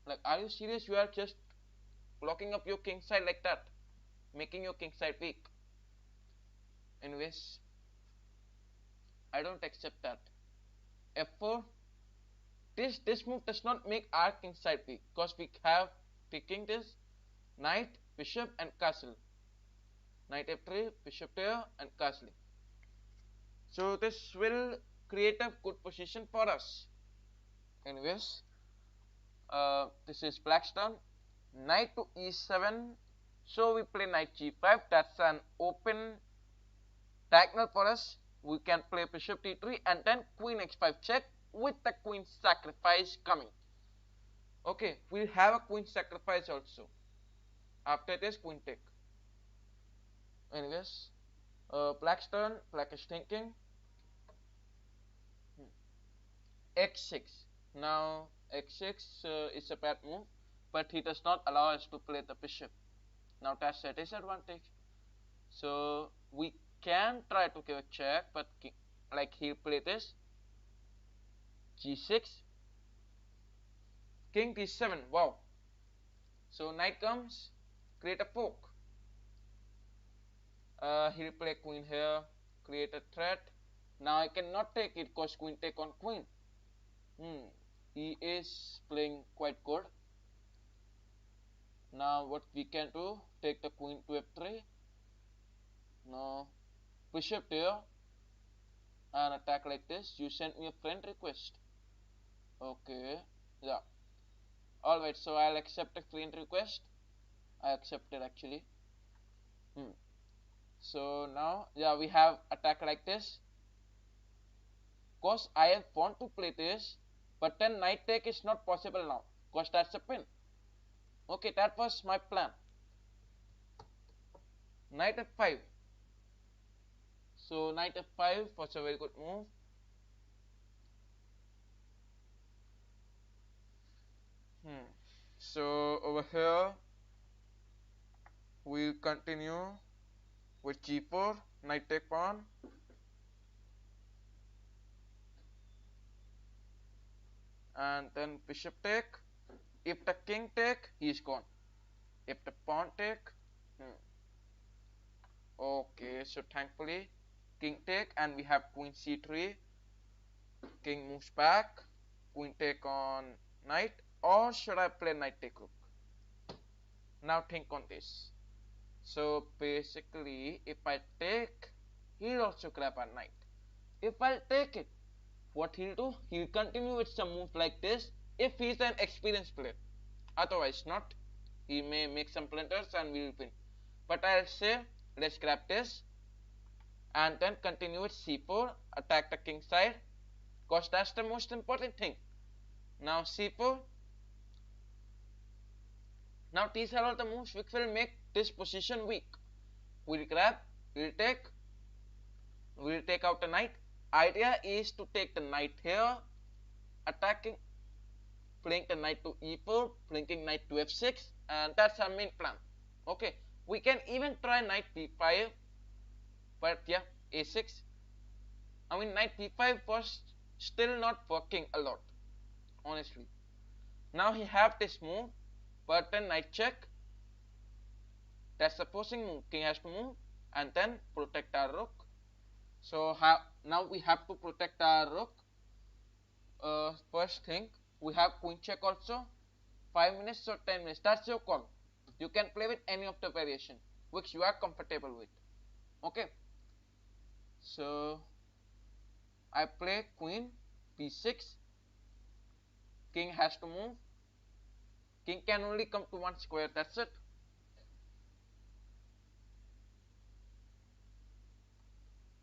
Like, are you serious? You are just blocking up your king side like that, making your king side weak. Anyways, I don't accept that. f4. This move does not make our king side weak because we have picking this knight, bishop, and castle. Knight f3, bishop there, and castle. So this will create a good position for us. Anyways, this is black's turn. Knight to e7. So we play knight g5. That's an open diagonal for us. We can play bishop d3 and then queen x5 check with the queen sacrifice coming. Okay, we'll have a queen sacrifice also. After this, queen take. Anyways, black's turn. Black is thinking. x6. Now x6 is a bad move, but he does not allow us to play the bishop. Now that's a disadvantage. So we can try to give a check, but like he'll play this g6, king d7. Wow. So knight comes, create a fork. He'll play queen here, create a threat. Now I cannot take it because queen take on queen. He is playing quite good. Now what we can do, take the queen to f3. Now bishop here and attack like this. You sent me a friend request. Okay, yeah. Alright, so I'll accept a friend request. I accepted actually. So now, yeah, we have attack like this. Cause I want to play this, but then knight take is not possible now. Cause that's a pin. Okay, that was my plan. Knight f5. So knight f5 was a very good move. So over here we'll continue with g4, knight take pawn. And then bishop take. If the king take, he is gone. If the pawn take, okay, so thankfully king take and we have queen c3. King moves back, queen take on knight, or should I play knight take rook? Now think on this. So basically if I take, he'll also grab a knight. If I take it, what he'll do, he'll continue with some moves like this if he's an experienced player. Otherwise not. He may make some blunders and we will win. But I'll say let's grab this and then continue with c4, attack the king side, because that's the most important thing. Now c4. Now these are all the moves which will make this position weak. We'll grab, we'll take out the knight. Idea is to take the knight here, attacking, playing the knight to e4, playing knight to f6, and that's our main plan. Okay, we can even try knight b5, but yeah, a6. I mean knight b5 was still not working a lot, honestly. Now he have this move, but then knight check. That's the opposing move. King has to move and then protect our rook. So now we have to protect our rook. First thing, we have queen check also. 5 minutes or 10 minutes, that's your call. You can play with any of the variation which you are comfortable with. Okay, so I play queen b6. King has to move. King can only come to one square, that's it.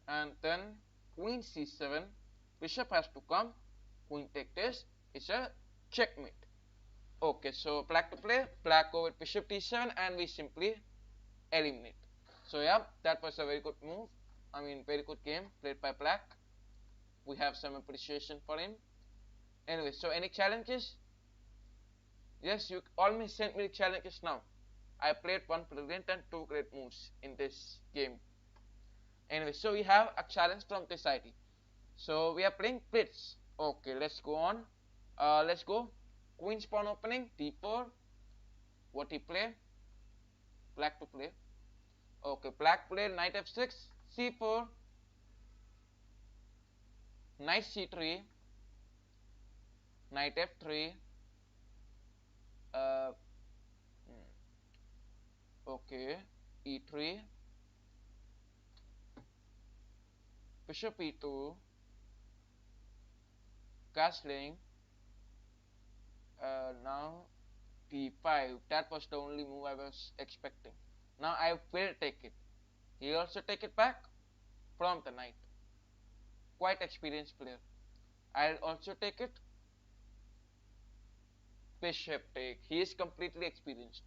And then queen c7, bishop has to come, queen take this, it's a checkmate. Okay, so black to play, black go with bishop d7 and we simply eliminate. So yeah, that was a very good move. I mean very good game played by black. We have some appreciation for him. Anyway, so any challenges? Yes, you all may send me challenges now. I played one brilliant and two great moves in this game. Anyway, so we have a challenge from this ID. So we are playing Blitz. Okay, let's go on. Let's go. Queen's pawn opening, d4. What he play? Black to play. Okay, black play knight f6, c4, knight c3, knight f3. Okay, e3, bishop e2, castling. Now d5. That was the only move I was expecting. Now I will take it. He also take it back from the knight. Quite experienced player. I'll also take it. Bishop take. He is completely experienced.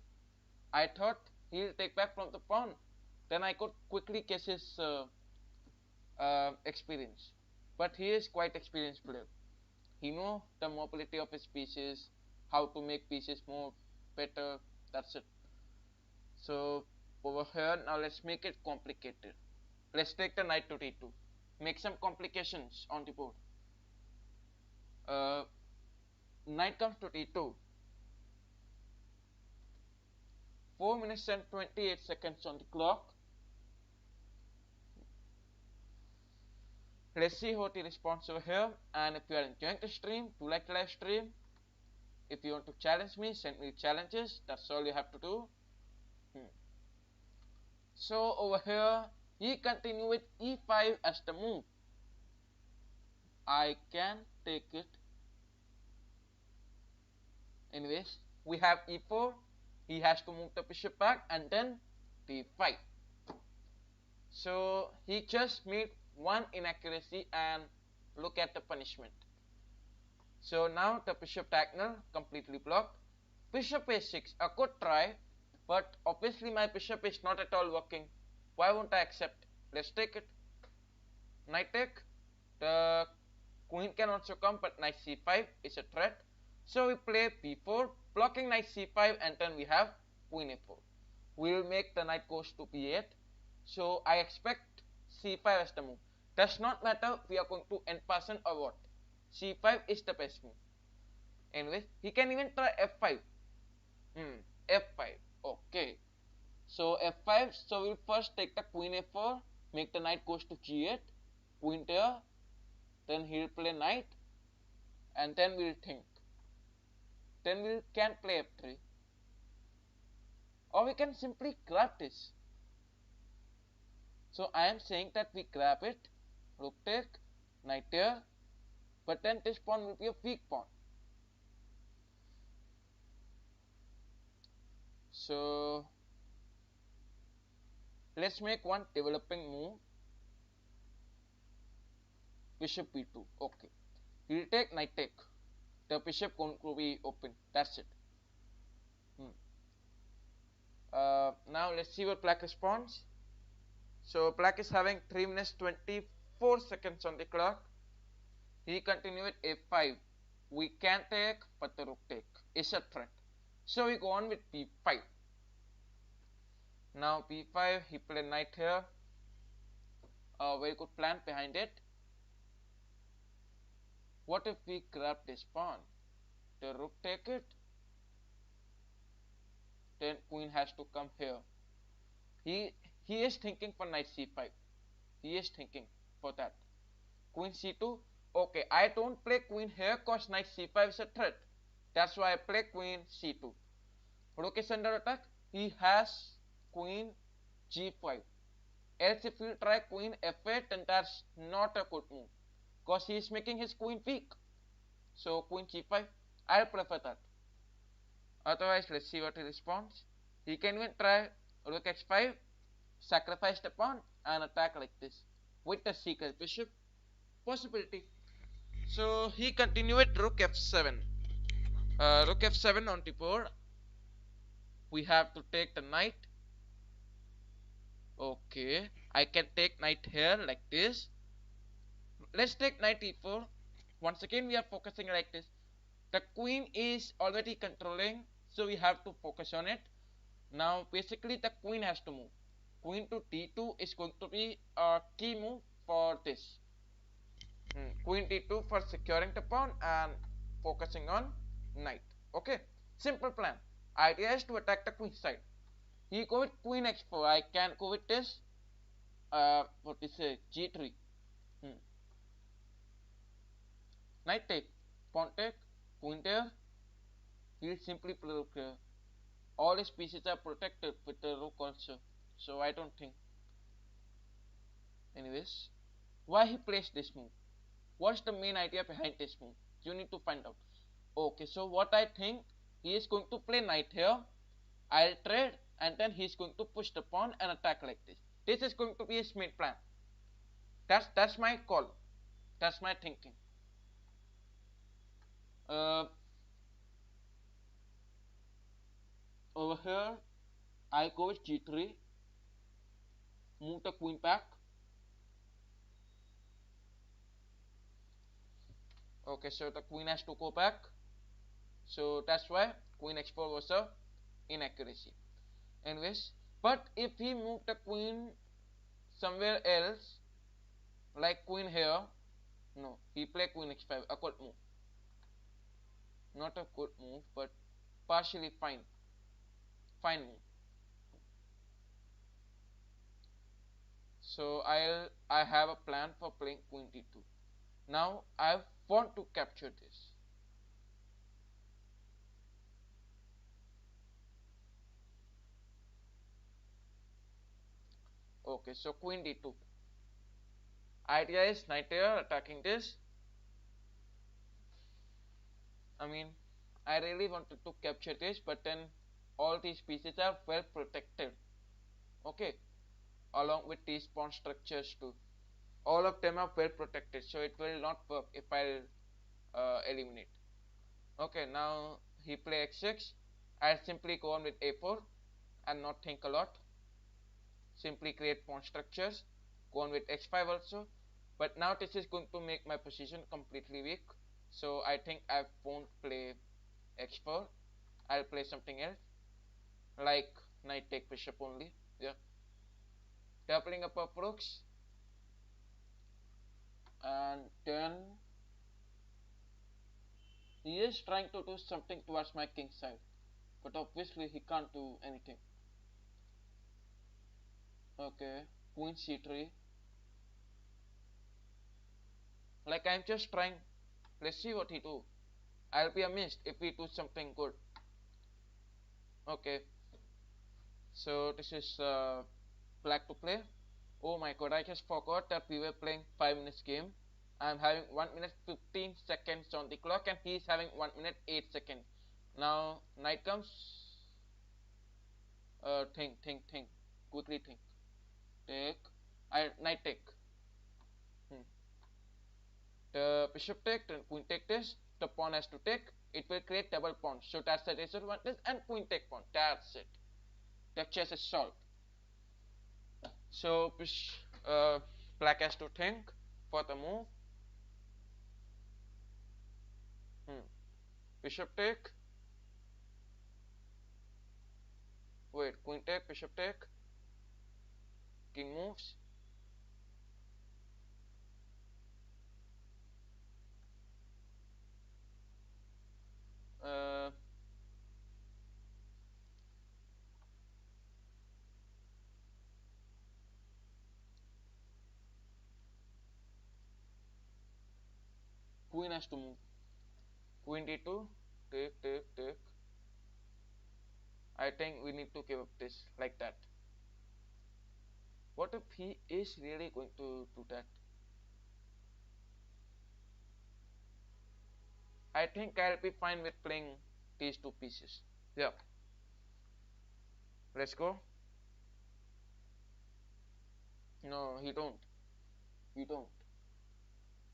I thought he'll take back from the pawn. Then I could quickly guess his experience. But he is quite experienced player. He knows the mobility of his pieces, how to make pieces more better. That's it. So over here, now let's make it complicated. Let's take the knight to d2. Make some complications on the board. Knight comes to d2. 4 minutes and 28 seconds on the clock. Let's see what he responds over here. And if you are enjoying the stream, do like the live stream. If you want to challenge me, send me challenges. That's all you have to do. So over here, he continue with e5 as the move. I can take it. Anyways, we have e4. He has to move the bishop back and then d5. So he just made one inaccuracy and look at the punishment. So now the bishop diagonal completely blocked. Bishop a6, a good try, but obviously my bishop is not at all working. Why won't I accept? Let's take it. Knight take. The queen can also come, but knight c5 is a threat. So we play b4, blocking knight c5, and then we have queen a4. We'll make the knight goes to b8. So I expect c5 as the move. Does not matter we are going to end person or what. c5 is the best move. Anyways, he can even try f5. f5. Okay. So f5. So we'll first take the queen a4, make the knight goes to g8, queen there. Then he'll play knight, and then we'll think. Then we can play f3, or we can simply grab this. So I am saying that we grab it, rook take, knight there, but then this pawn will be a weak pawn. So let's make one developing move. Bishop b2. Okay, he'll take knight take. The bishop going to be open. That's it. Now let's see what black responds. So black is having 3 minutes 24 seconds on the clock. He continued a5. We can take, but the rook take is a threat. So we go on with b5. Now b5, he played knight here. A very good plan behind it. What if we grab this pawn? The rook take it. Then queen has to come here. He is thinking for knight c5. He is thinking for that. Queen c2. Okay, I don't play queen here because knight c5 is a threat. That's why I play queen c2. Rook is under attack. He has queen g5. Else if you try queen f8, then that's not a good move, because he is making his queen weak. So queen g5, I prefer that. Otherwise, let's see what he responds. He can even try rook h5, sacrifice the pawn and attack like this with the secret bishop possibility. So he continued rook f7. Rook f7 on the board. We have to take the knight. Okay, I can take knight here like this. Let's take knight e4. Once again we are focusing like this. The queen is already controlling, so we have to focus on it. Now basically the queen has to move. Queen to d2 is going to be a key move for this. Queen d2 for securing the pawn and focusing on knight. Okay, simple plan. Idea is to attack the queen side. He go with queen x4. I can go with this. What is it? G3. Knight take, pawn take, queen there. He'll simply play rook here. All his pieces are protected with the rook also, so I don't think. Anyways, why he plays this move? What's the main idea behind this move? You need to find out. Okay, so what I think, he is going to play knight here. I'll trade, and then he's going to push the pawn and attack like this. This is going to be his main plan. That's my call. That's my thinking. Over here, I go with g3, move the queen back. Okay, so the queen has to go back. So that's why queen x4 was a inaccuracy. Anyways, but if he moved the queen somewhere else, like queen here, no, he played queen x5, a good move. Not a good move, but partially fine. Fine move. So I have a plan for playing queen d2. Now I want to capture this. Okay, so queen d2. Idea is knight here attacking this. I mean, I really wanted to capture this, but then all these pieces are well protected. Okay, along with these pawn structures too. All of them are well protected, so it will not work if I'll eliminate. Okay, now he play x6. I'll simply go on with a4 and not think a lot. Simply create pawn structures. Go on with h5 also. But now this is going to make my position completely weak. So I think I won't play x4. I'll play something else. Like knight take bishop only. Yeah. Doubling up of rooks. And then he is trying to do something towards my king side. But obviously he can't do anything. Okay. Queen c3. Like I'm just trying. Let's see what he do. I'll be amazed if he do something good. Okay. So this is black to play. Oh my god, I just forgot that we were playing 5 minutes game. I'm having 1 minute 15 seconds on the clock and he's having 1 minute 8 seconds. Now knight comes. Think. Quickly think. Take. Knight take. Hmm. The bishop take, then queen take this. The pawn has to take. It will create double pawn. So that's the disadvantage. And queen take pawn. That's it. The chess is solved. So black has to think for the move. Bishop take. Wait, queen take, bishop take. King moves. Uh, Queen has to move. Queen d2. Take. I think we need to give up this like that. What if he is really going to do that? I think I'll be fine with playing these two pieces. Yeah. Let's go. No, he don't. You don't.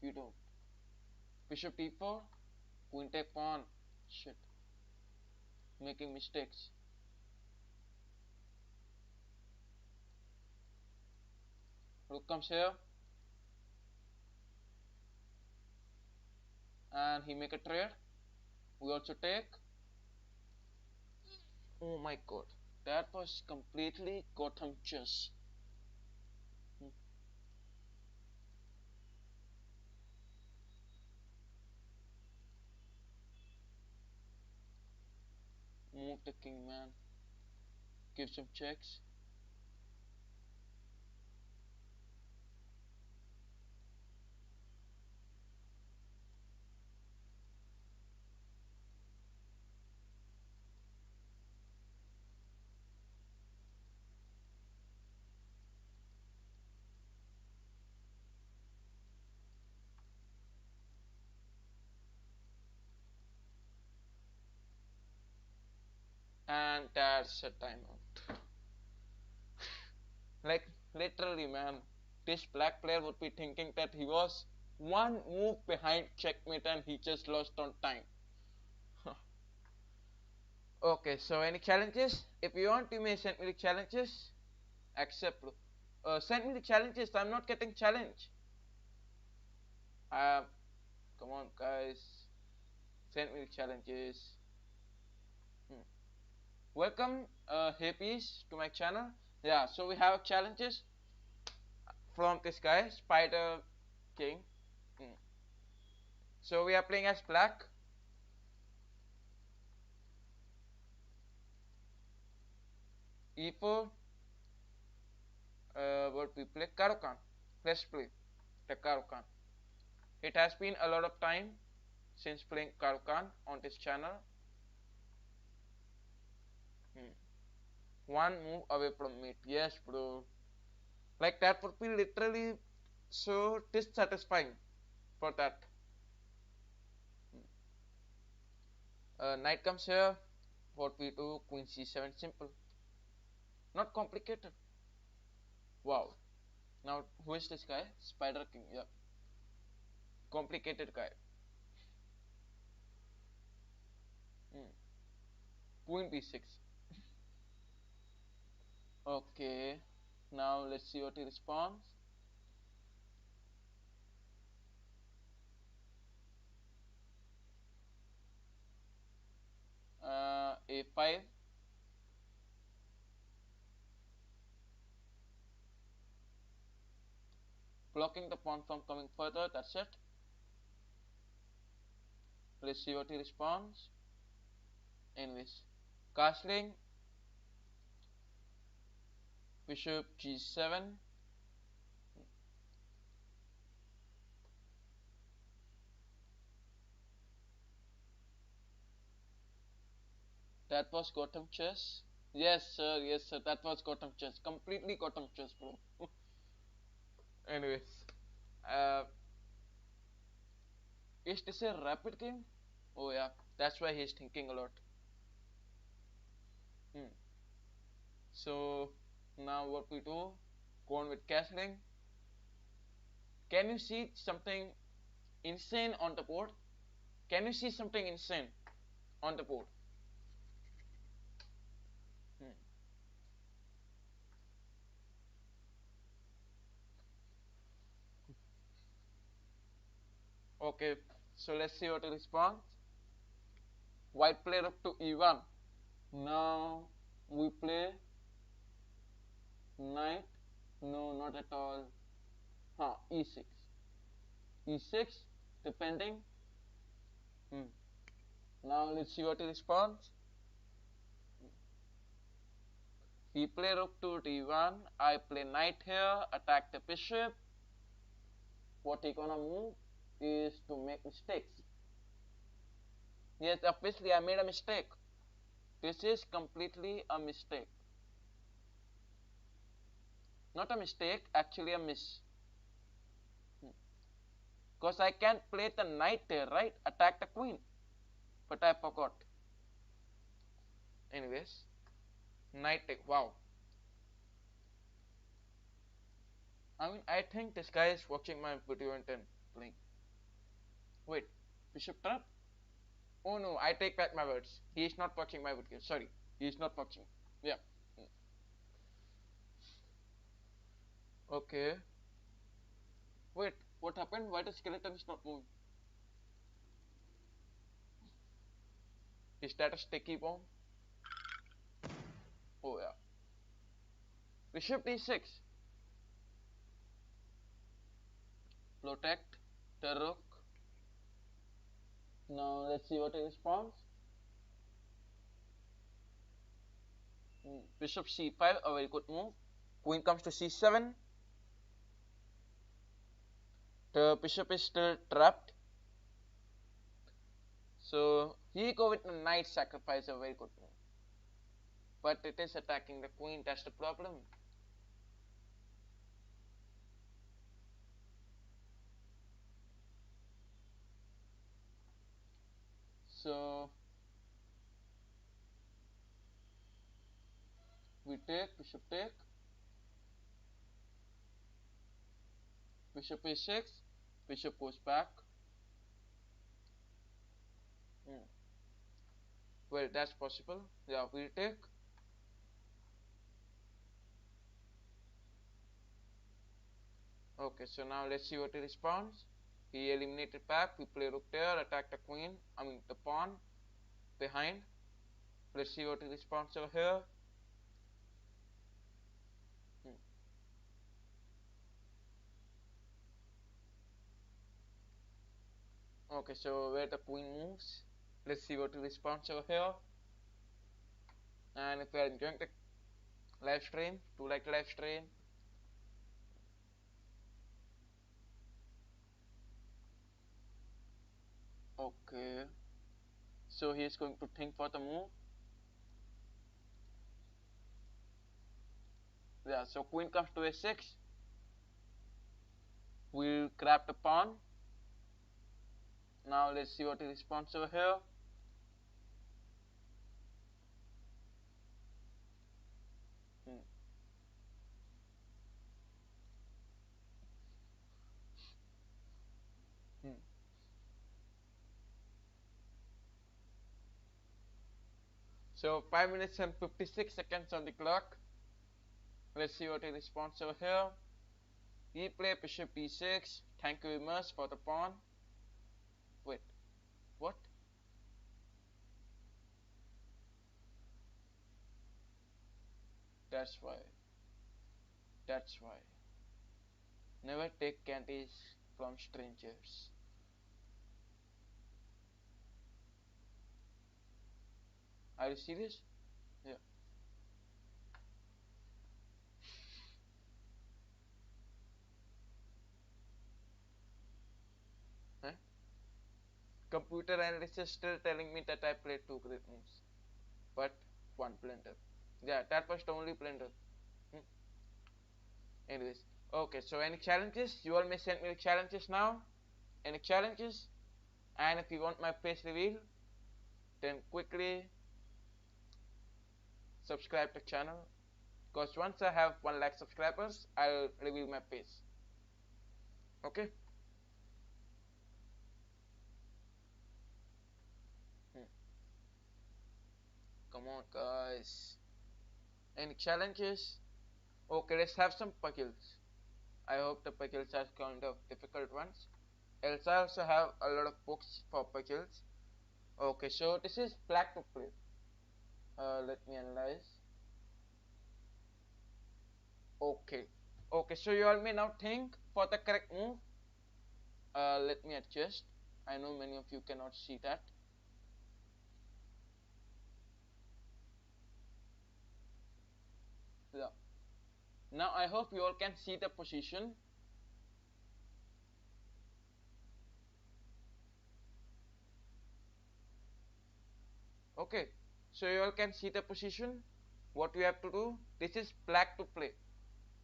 You don't. Bishop d4. Queen take pawn. Shit. Making mistakes. Rook comes here. And he make a trade. We also take. Oh my god. That was completely Gotham chess. Move the king, man. Give some checks. And that's a timeout. Like, literally, man. This black player would be thinking that he was one move behind checkmate and he just lost on time. Okay, so any challenges? If you want, you may send me the challenges. Accept. Send me the challenges. I'm not getting challenge. Uh, Come on, guys. Send me the challenges. Welcome, hippies, to my channel. Yeah, so we have challenges from this guy, Spider King. So we are playing as black. E4. what we play? Caro-kann. Let's play the Caro-kann. It has been a lot of time since playing Caro-kann on this channel. One move away from it. Yes, bro. Like that would be literally so dissatisfying for that. Knight comes here. What we do? Queen c7. Simple. Not complicated. Wow. Now who is this guy? Spider King. Yeah. Complicated guy. Queen b6. Okay. Now let's see what he responds. A5. Blocking the pawn from coming further. That's it. Let's see what he responds. Anyways, castling. Bishop g7. That was Gotham chess. Yes, sir. Yes, sir. That was Gotham chess. Completely Gotham chess, bro. Anyways, uh, is this a rapid game? Oh yeah, that's why he's thinking a lot. So now what we do? Go on with castling. Can you see something insane on the board? Can you see something insane on the board? Okay, so let's see what he responds. White play rook to e1. Now we play knight. No, not at all. E6. E6, depending. Now let's see what he responds. He play rook to d1. I play knight here. Attack the bishop. What he gonna move is to make mistakes. Yes, obviously I made a mistake. This is completely a mistake. Not a mistake, actually a miss. Because I can't play the knight there, right? Attack the queen. But I forgot. Anyways, knight take. Wow. I mean, I think this guy is watching my video and then playing. Wait, bishop trap? Oh no, I take back my words. He is not watching my video. Sorry, he is not watching. Yeah. Okay. Wait, what happened? Why the skeleton is not moving? Is that a sticky bomb? Oh yeah. Bishop d6. Protect the rook. Now let's see what he responds. Bishop c5, a very good move. Queen comes to c7. The bishop is still trapped. So he go with the knight sacrifice, a very good move. But it is attacking the queen, that's the problem. So we take, bishop a6, bishop goes back. Well, that's possible. Yeah, we take. Okay, so now let's see what he responds. He eliminated back. We play rook there, attack the queen. I mean the pawn behind. Let's see what he responds over here. Okay, so where the queen moves. Let's see what he responds over here. And if you are enjoying the live stream, do like the live stream. Okay. So he is going to think for the move. Yeah, so queen comes to a6. We'll grab the pawn. Now let's see what he responds over here. Hmm. Hmm. So 5 minutes and 56 seconds on the clock. Let's see what he responds over here. He played bishop b6. Thank you very much for the pawn. Wait, what? That's why. That's why. Never take candies from strangers. Are you serious? Yeah. Huh? Computer analysis still telling me that I played two great moves, but one blunder. Yeah, that was the only blunder. Hmm. Anyways, okay. So any challenges? You all may send me the challenges now. Any challenges? And if you want my face reveal, then quickly subscribe to channel. Because once I have 1 lakh subscribers, I'll reveal my face. Okay. Hmm. Come on, guys. Any challenges? Okay, let's have some puzzles. I hope the puzzles are kind of difficult ones. Else I also have a lot of books for puzzles. Okay, so this is black to play. Let me analyze. Okay. Okay, so you all may now think for the correct move. Let me adjust. I know many of you cannot see that. Yeah. Now I hope you all can see the position. Okay, so you all can see the position. What you have to do, this is black to play.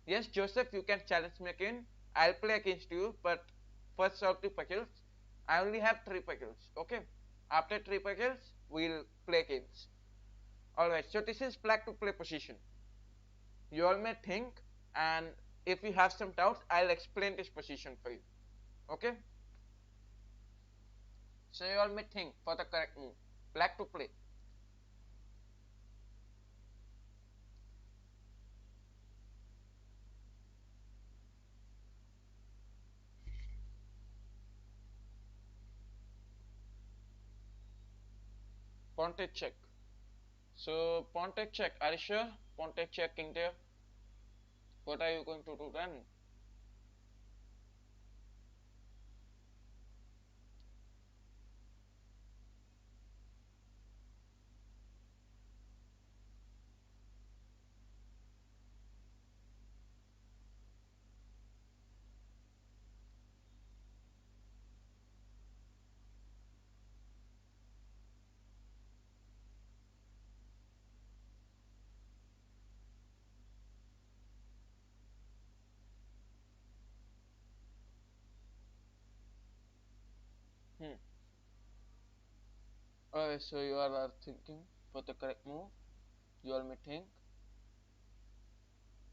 Yes, Joseph, you can challenge me again. I'll play against you, but first solve the puzzles. I only have 3 puzzles, okay? After 3 puzzles, we'll play games. Alright, so this is black to play position. You all may think, and if you have some doubts, I'll explain this position for you, okay? So you all may think for the correct move. Black to play. Pawn take check. So pawn take check. Are you sure? Pawn take check, king there. What are you going to do then? Hmm. So you all are thinking for the correct move. You all may think.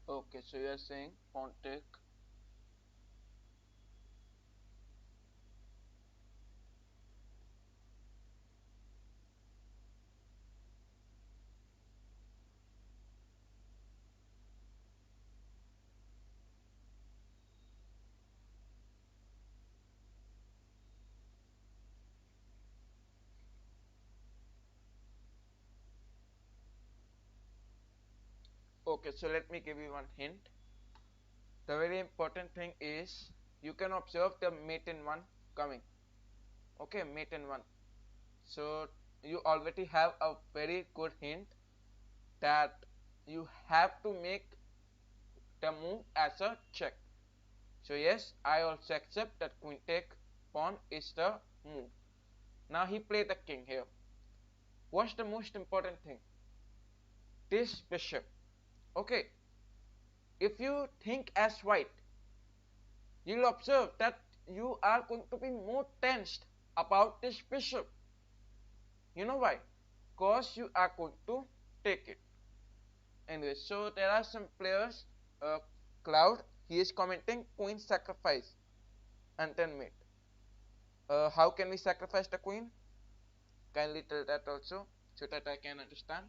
Okay, so you are saying pawn take. Okay, so let me give you one hint. The very important thing is you can observe the mate in one coming. Okay, mate in one. So you already have a very good hint that you have to make the move as a check. So yes, I also accept that queen take pawn is the move. Now he played the king here. What's the most important thing? This bishop. Okay, if you think as white, you'll observe that you are going to be more tensed about this bishop. You know why? Because you are going to take it. Anyway, so there are some players. Cloud, he is commenting queen sacrifice and then mate. How can we sacrifice the queen? Kindly tell that also so that I can understand.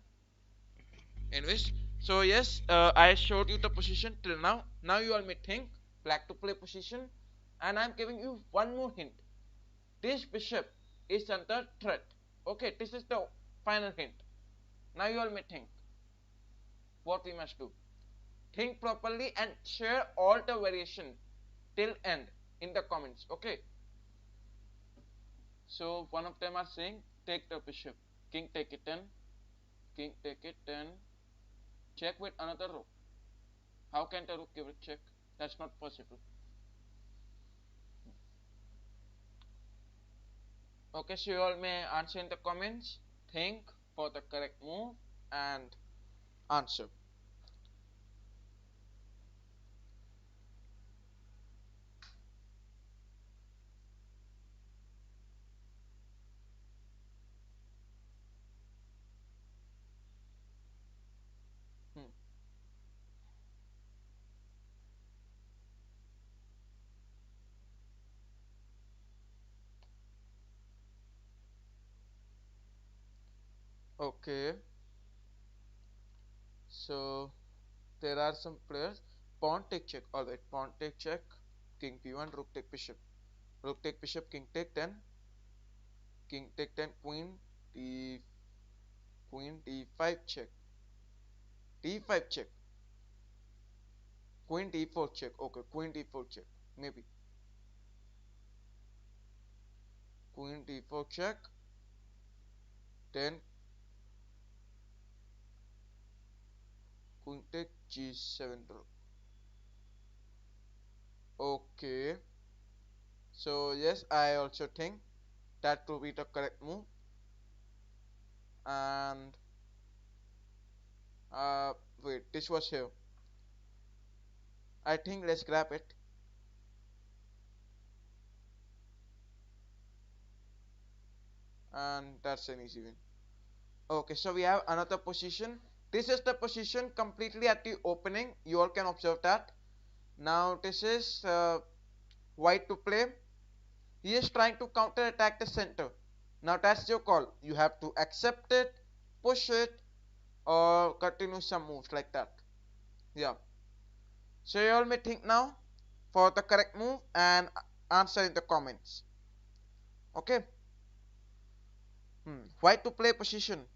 Anyways, so yes, I showed you the position till now. Now you all may think black to play position, and I'm giving you one more hint. This bishop is under threat. Okay, this is the final hint. Now you all may think what we must do. Think properly and share all the variation till end in the comments. Okay. So one of them are saying take the bishop, king take it 10, king take it 10, check with another rook. How can the rook give a check? That's not possible. Okay, so you all may answer in the comments. Think for the correct move and answer. Hmm. Okay, so there are some players. Pawn take check. Alright, pawn take check. King p1, rook take bishop. Rook take bishop, king take 10. King take 10, queen d5 check. D5 check. Queen d4 check. Okay, queen d4 check. Maybe. Queen d4 check. Then queen take g7 rook. Okay. So yes, I also think that will be the correct move. And wait, this was here. I think let's grab it. And that's an easy win. Okay, so we have another position. This is the position completely at the opening. You all can observe that. Now this is white to play. He is trying to counter attack the center. Now that's your call. You have to accept it, push it, or continue some moves like that. Yeah. So you all may think now for the correct move and answer in the comments. Okay. White to play position.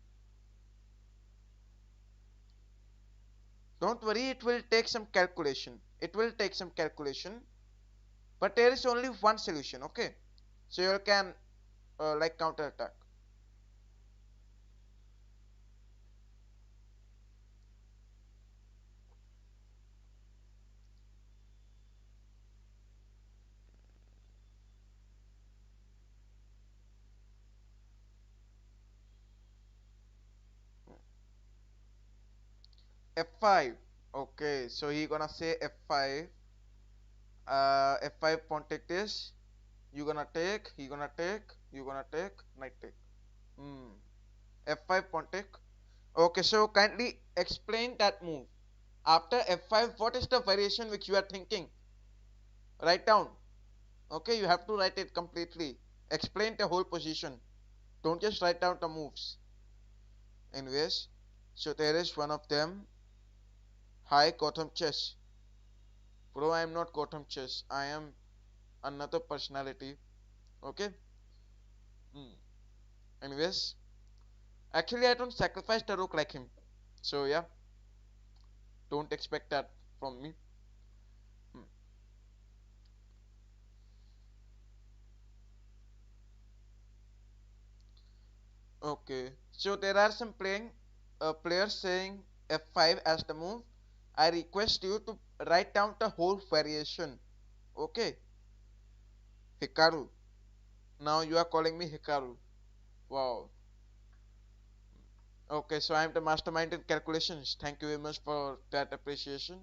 Don't worry, it will take some calculation. It will take some calculation. But there is only one solution. Okay. So you all can like counter attack. F5. Okay, so he gonna say F5. F5 pawn take this. You gonna take, he gonna take, you gonna take, knight take. F5 pawn take. Okay, so kindly explain that move. After F5, what is the variation which you are thinking? Write down. Okay, you have to write it completely. Explain the whole position. Don't just write down the moves. Anyways, so there is one of them. Hi, Gotham Chess. Bro, I am not Gotham Chess. I am another personality. Okay. Anyways, actually, I don't sacrifice the rook like him. So yeah, don't expect that from me. Okay, so there are some players saying F5 as the move. I request you to write down the whole variation. Okay, Hikaru. Now you are calling me Hikaru. Wow. Okay, so I'm the mastermind in calculations. Thank you very much for that appreciation.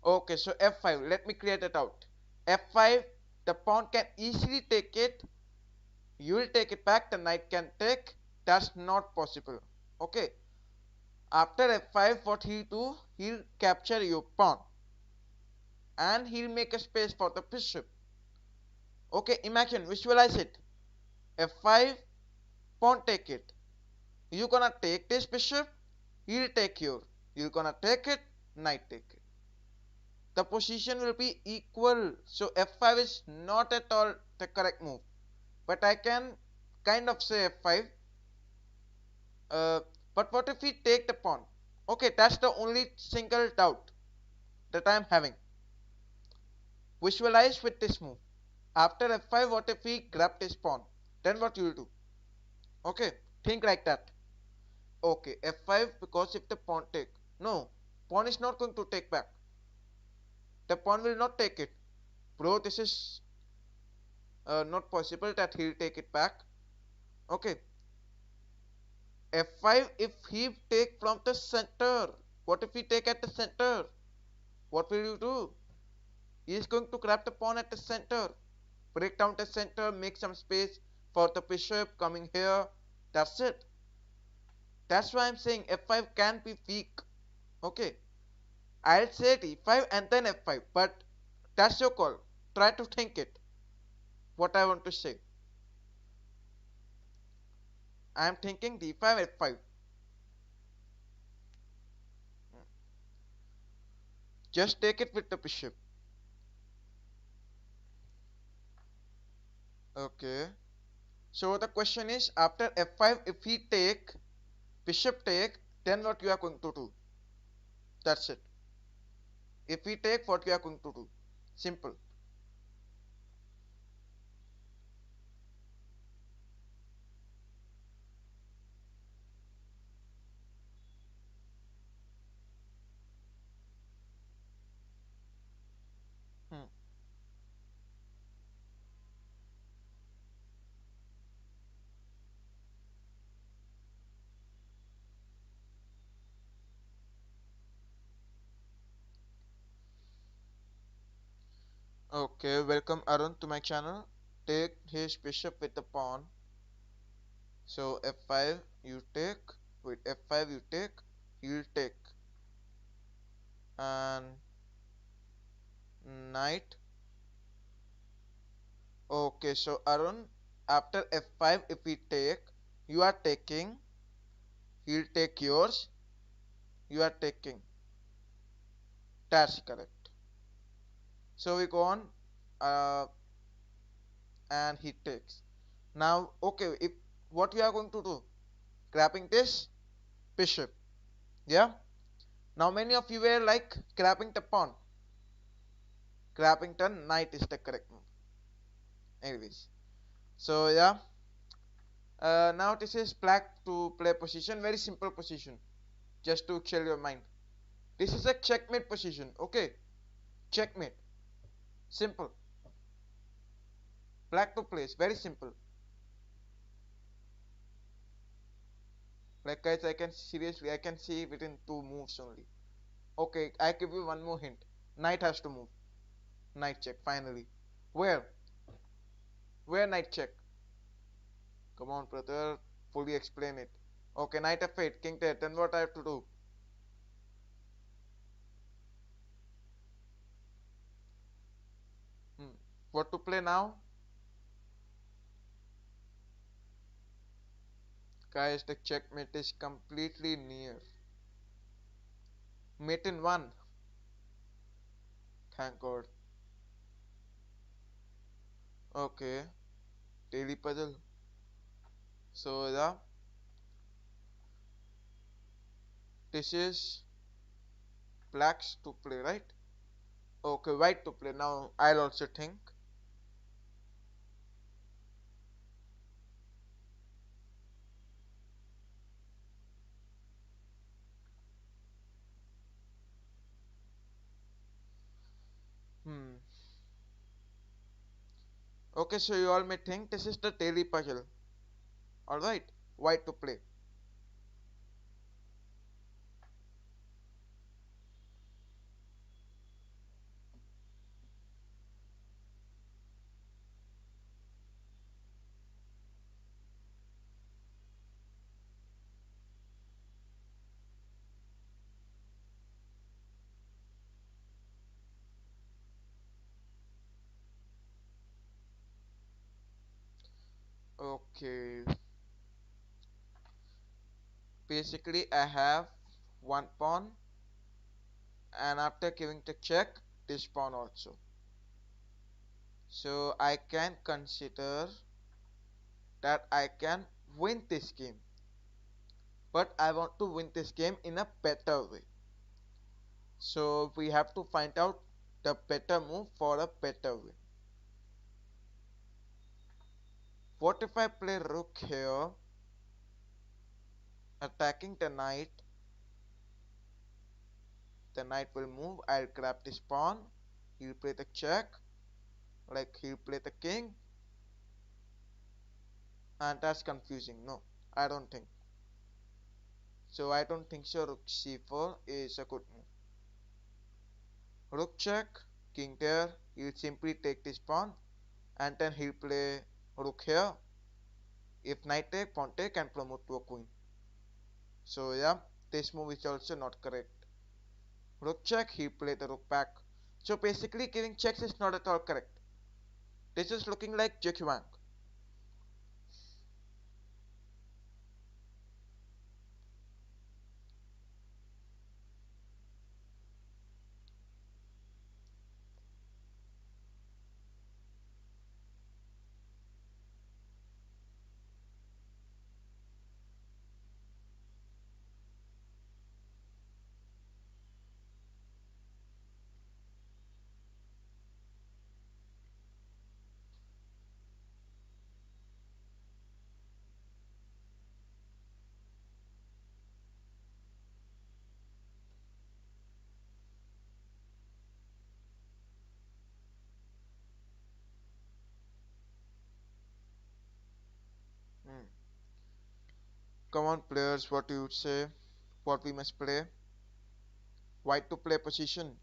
Okay, so f5. Let me create it out. f5. The pawn can easily take it. You will take it back. The knight can take. That's not possible. Okay. After f5, what he'll do? He'll capture your pawn, and he'll make a space for the bishop. Okay, imagine, visualize it. f5, pawn take it. You gonna take this bishop, he'll take your. You gonna take it, knight take it. The position will be equal. So f5 is not at all the correct move. But I can kind of say f5. Uh, but what if we take the pawn? Okay, that's the only single doubt that I am having. Visualize with this move. After f5, what if we grab this pawn? Then what you will do? Okay, think like that. Okay, f5, because if the pawn take. No, pawn is not going to take back. The pawn will not take it. Bro, this is not possible that he'll take it back. Okay, f5 if he take from the center. What if we take at the center? What will you do? He is going to grab the pawn at the center. Break down the center, make some space for the bishop coming here. That's it. That's why I'm saying f5 can be weak. Okay, I'll say d5 and then f5, but that's your call. Try to think it. What I want to say. I am thinking d5 f5. Just take it with the bishop. Okay. So the question is, after f5, if he take bishop take, then what you are going to do? That's it. If we take, what you are going to do? Simple. Hmm. Okay, welcome Arun to my channel. Take his bishop with the pawn. So f5 you take, with f5 you take, he'll take, and knight. Okay, so Arun, after f5 if we take, you are taking, he'll take yours, you are taking. That's correct. So we go on, uh, and he takes. Now, okay, if what we are going to do? Grabbing this bishop. Yeah. Now many of you were like grabbing the pawn. Grabbing the knight is the correct move. Anyways, so yeah. Now this is black to play position. Very simple position. Just to chill your mind. This is a checkmate position. Okay. Checkmate. Simple. Black to place. Very simple. Like guys, I can seriously, I can see within two moves only. Okay, I give you one more hint. Knight has to move. Knight check. Finally. Where? Where knight check? Come on, brother. Fully explain it. Okay, knight f8, king dead. Then what I have to do? Hmm. What to play now? Guys, the checkmate is completely near. Mate in one. Thank God. Okay. Daily puzzle. So yeah, this is blacks to play, right? Okay, white to play. Now I'll also think. Hmm. Okay, so you all may think this is the daily puzzle. Alright, white to play. Okay, basically I have one pawn, and after giving the check, this pawn also. So I can consider that I can win this game, but I want to win this game in a better way. So we have to find out the better move for a better win. What if I play rook here, attacking the knight? The knight will move, I'll grab this pawn, he'll play the check, like he'll play the king, and that's confusing. No, I don't think. So I don't think so rook c4 is a good move. Rook check, king there, he'll simply take this pawn, and then he'll play rook here. If knight take, pawn take, and promote to a queen. So yeah, this move is also not correct. Rook check, he played the rook back. So basically giving checks is not at all correct. This is looking like Jekwang. Hmm. Come on players, what do you say? What we must play? White to play position.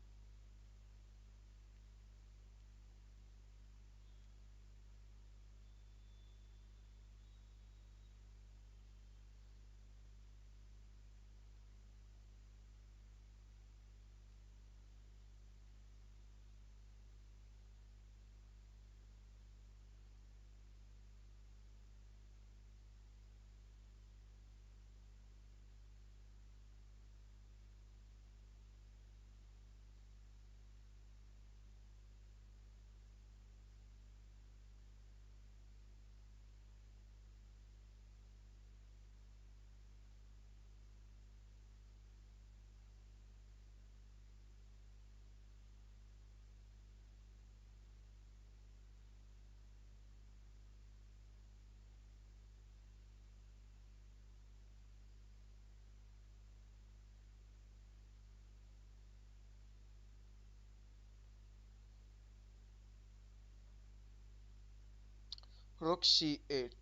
Rook c8.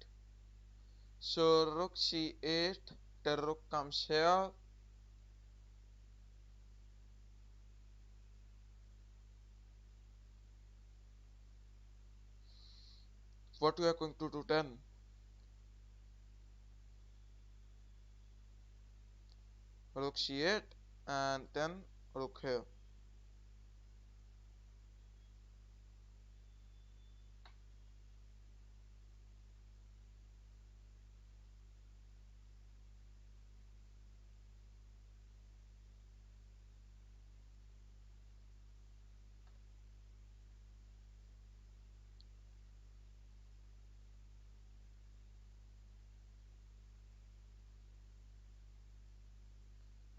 So rook c8, the rook comes here. What we are going to do then? Rook c8 and then rook here.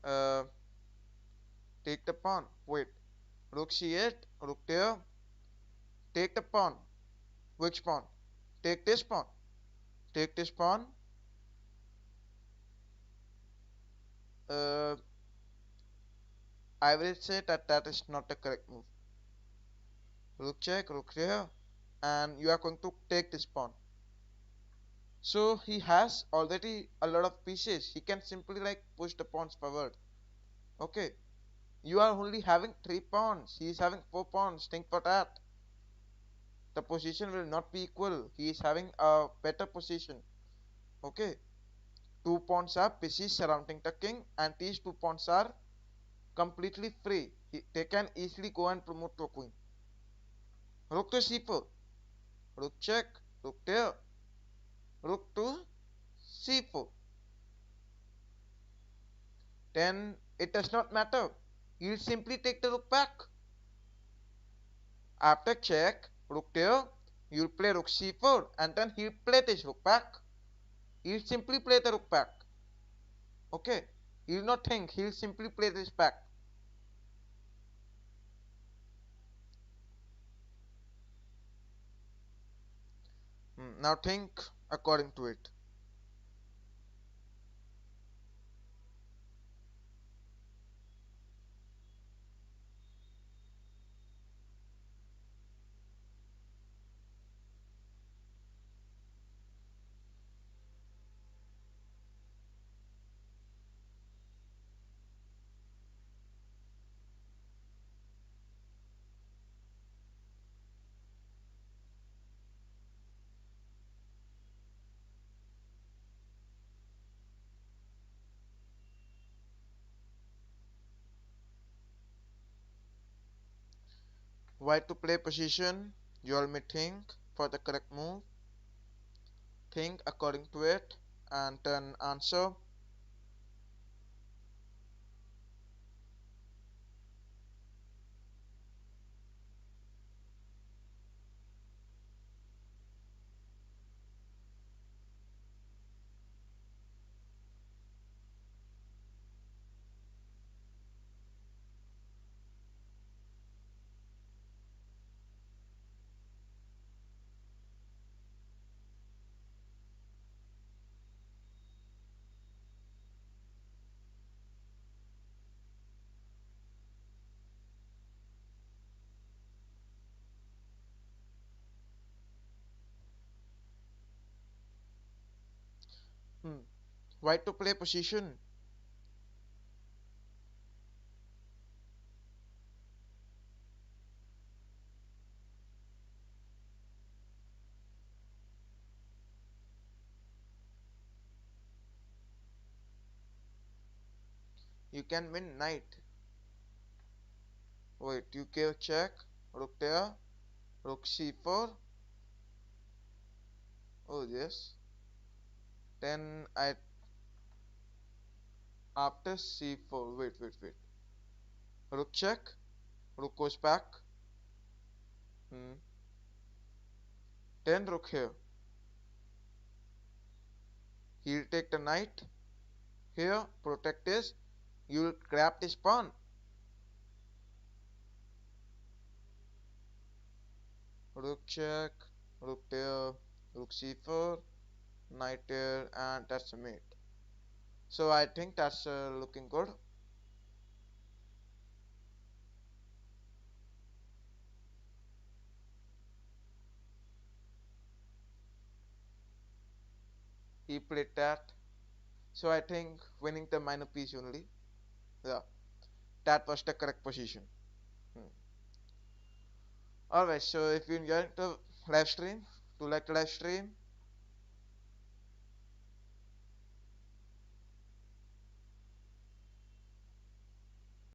Uh, take the pawn. Wait. Rook c8, rook there. Take the pawn. Which pawn? Take this pawn. Take this pawn. Uh, I will say that that is not the correct move. Rook check, rook here, and you are going to take this pawn. So he has already a lot of pieces. He can simply like push the pawns forward. Okay. You are only having 3 pawns. He is having 4 pawns. Think for that. The position will not be equal. He is having a better position. Okay. 2 pawns are busy surrounding the king, and these 2 pawns are completely free. They can easily go and promote to a queen. Rook to c4. Rook check. Rook there. Rook to c4. Then it does not matter. He'll simply take the rook back. After check, rook there, you'll play rook c4 and then he'll play this rook back. He'll simply play the rook back. Okay, he'll not think, he'll simply play this back. Now think according to it. Why to play position? You all may think for the correct move. Think according to it and then answer. Hmm. Why to play position? You can win knight. Wait, you gave check. Rook there. Rook c4. Oh yes. Then I after c4. Wait. Rook check. Rook goes back. Hmm. Then rook here. He'll take the knight. Here, protect this. You'll grab this pawn. Rook check. Rook there. Rook c4. Knight there, and that's a mate. So I think that's looking good. He played that. So I think winning the minor piece only. Yeah, that was the correct position. Hmm. Alright, so if you enjoyed the live stream, do like the live stream,